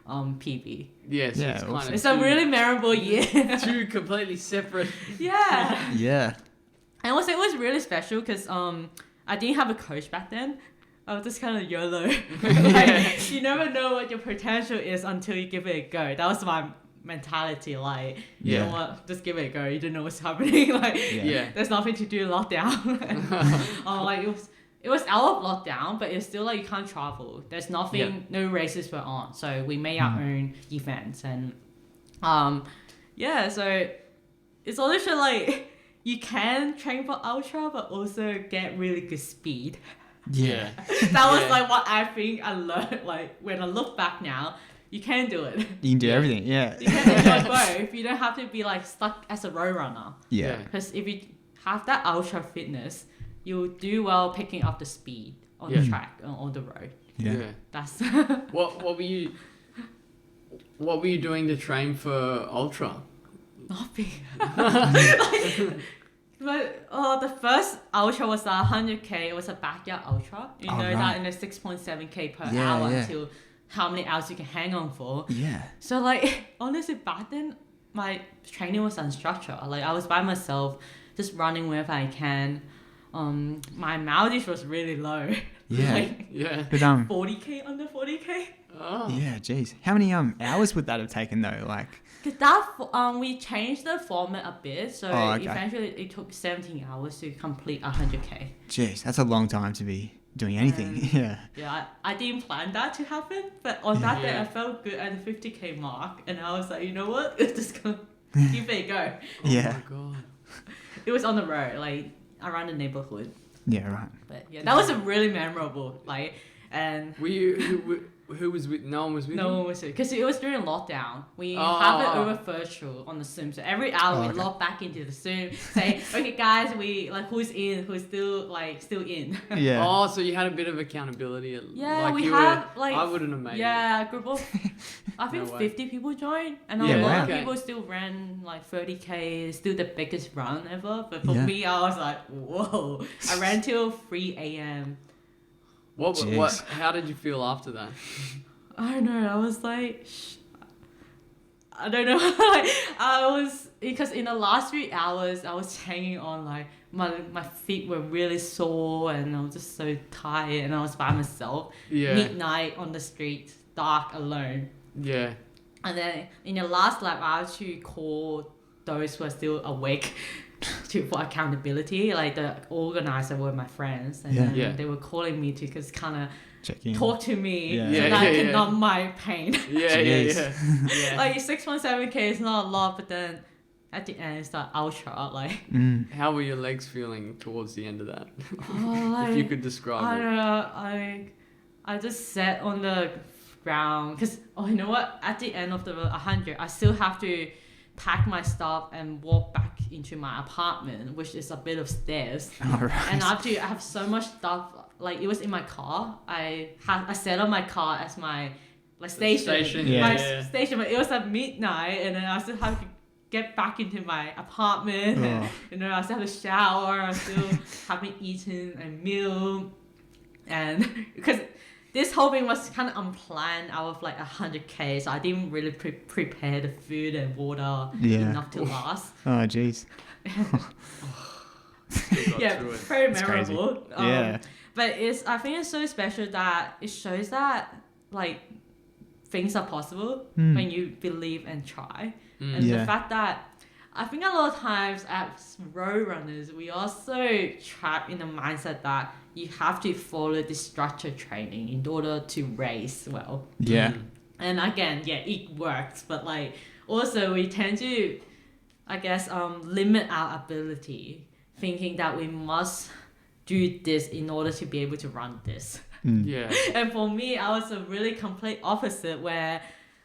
PB. Yes. Yeah, It's awesome. kind It's a really memorable year. two completely separate. Yeah. Yeah. And also it was really special because I didn't have a coach back then. I was just kind of YOLO. Like, you never know what your potential is until you give it a go. That was my mentality. Like, you know what? Just give it a go. You don't know what's happening. Like, there's nothing to do in lockdown. Like it was out of lockdown, but it's still like you can't travel. There's nothing. No races were on, so we made our own events and so it's also like you can train for ultra, but also get really good speed. Yeah. That was like what I think I learned. Like when I look back now, you can do it. You can do everything. Yeah. You can enjoy both. You don't have to be like stuck as a road runner. Yeah. Because if you have that ultra fitness, you'll do well picking up the speed on the track on the road. Yeah. That's What were you doing to train for ultra? nothing. But the first ultra was 100k. It was a backyard ultra. You know that in the 6.7k per hour until how many hours you can hang on for. Yeah. So like honestly back then my training was unstructured. Like I was by myself, just running wherever I can. My mileage was really low. Yeah. Like But 40k under 40k. Oh. yeah, jeez. How many hours would that have taken though? Like Cause that we changed the format a bit, so okay. eventually it took 17 hours to complete 100k. jeez, that's a long time to be doing anything. Yeah, I didn't plan that to happen, but on that day I felt good at the 50k mark, and I was like, you know what, it's just gonna give it a go. Yeah. Oh my god. It was on the road, like around the neighborhood, Yeah, right. but yeah, that was a really memorable. Like, and Were you who was with? No one was with you? no one was because it was during lockdown. We have it over virtual on the Zoom, so every hour we log back into the Zoom, say, okay guys, we like who's still in. Yeah. Oh, so you had a bit of accountability. Yeah, like we you have were, like I wouldn't have made it. a group of I think No way. 50 people joined, and Yeah, a lot wow. of people still ran like 30k, still the biggest run ever. But for Yeah. me, I was like, whoa! I ran till 3 a.m. What? How did you feel after that? I don't know. I was like, I don't know. I was because in the last 3 hours, I was hanging on like my feet were really sore, and I was just so tired, and I was by myself, Yeah. midnight on the street, dark, alone. Yeah. And then in the last lap, I had to call those who are still awake for accountability. Like the organizer were my friends, and then they were calling me to just kind of Check in. talk to me Yeah. so Yeah, that I yeah, can yeah. numb my pain. Yeah. Like 6.7k is not a lot, but then at the end it's like ultra. Like, How were your legs feeling towards the end of that? like If you could describe I it. don't know. I just sat on the ground because you know what? At the end of the 100, I still have to pack my stuff and walk back into my apartment, which is a bit of stairs. All right. And I have so much stuff. Like it was in my car. I set up my car as my station. Station, yeah. yeah. Station, but it was at midnight, and then I still have to get back into my apartment. And, Oh. I still have to shower. I still haven't eaten a meal. And because this whole thing was kind of unplanned out of like 100K, so I didn't really prepare the food and water enough to last. Oh, jeez. Yeah, very memorable. Yeah. But I think it's so special that it shows that like things are possible when you believe and try. And the fact that I think a lot of times as road runners, we also trapped in the mindset that you have to follow this structured training in order to race well. Yeah. And again, it works, but like also we tend to, I guess, limit our ability, thinking that we must do this in order to be able to run this. Yeah. And for me, I was a really complete opposite where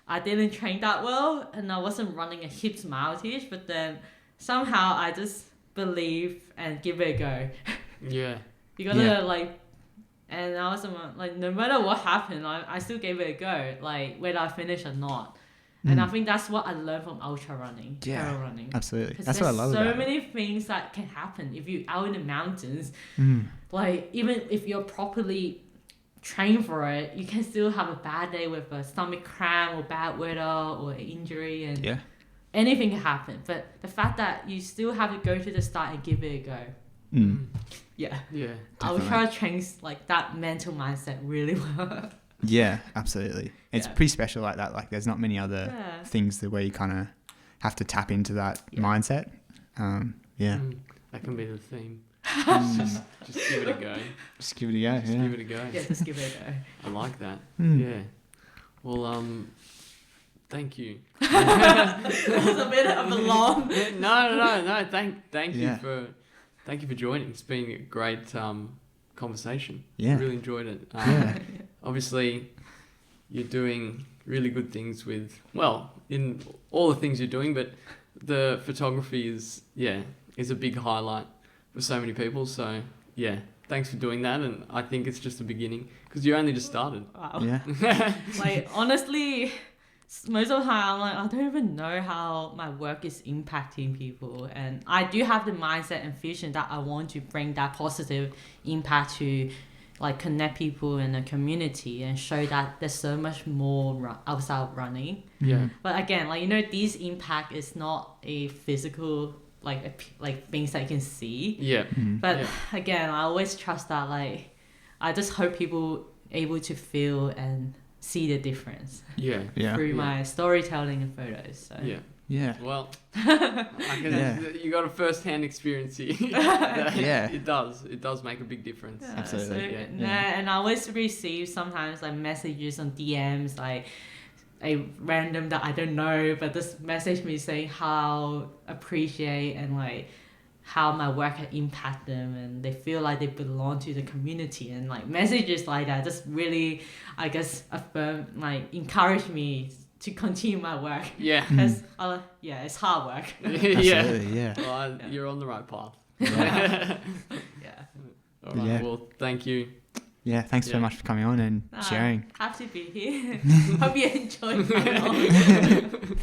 I didn't train that well and I wasn't running a hips mileage, but then somehow I just believe and give it a go. Yeah. You gotta and I was like, no matter what happened, I still gave it a go, like whether I finish or not. And I think that's what I learned from ultra running, trail running. Absolutely. 'Cause That's what I love about it. so many things that can happen if you're out in the mountains. Like even if you're properly trained for it, you can still have a bad day with a stomach cramp or bad weather or an injury, and anything can happen. But the fact that you still have to go to the start and give it a go. Yeah. Ultra trains like that mental mindset really well. Yeah, absolutely. It's pretty special like that. Like there's not many other things where you kind of have to tap into that mindset. That can be the theme. Just give it a go. Just give it a go. Just give it a go. Yeah, just give it a go. I like that. Yeah. Well, thank you. It was a bit of a long. No. Thank you Yeah. for joining. It's been a great conversation. Yeah. Really enjoyed it. Yeah. Obviously, you're doing really good things in all the things you're doing, but the photography is a big highlight for so many people. So yeah, thanks for doing that, and I think it's just the beginning because you only just started. Wow. Yeah. Like honestly, most of the time I'm like, I don't even know how my work is impacting people, and I do have the mindset and vision that I want to bring that positive impact to like connect people in the community and show that there's so much more outside running. Yeah. But again, this impact is not a physical like things that you can see. Yeah. But again, I always trust that I just hope people able to feel and see the difference. Yeah. Through my storytelling and photos. So. Yeah. Yeah. Well, you got a first-hand experience here. It does make a big difference. Yeah, Absolutely. And I always receive sometimes like messages on DMs like a random that I don't know, but just message me saying how appreciate and like how my work had impacted them, and they feel like they belong to the community, and like messages like that just really, I guess, encourage me to continue my work. Yeah. Because it's hard work. Absolutely. Yeah. Well, you're on the right path. Yeah. All right. Yeah. Well, thank you. Yeah. Thanks so much for coming on and sharing. Happy to be here. Hope you enjoyed coming on.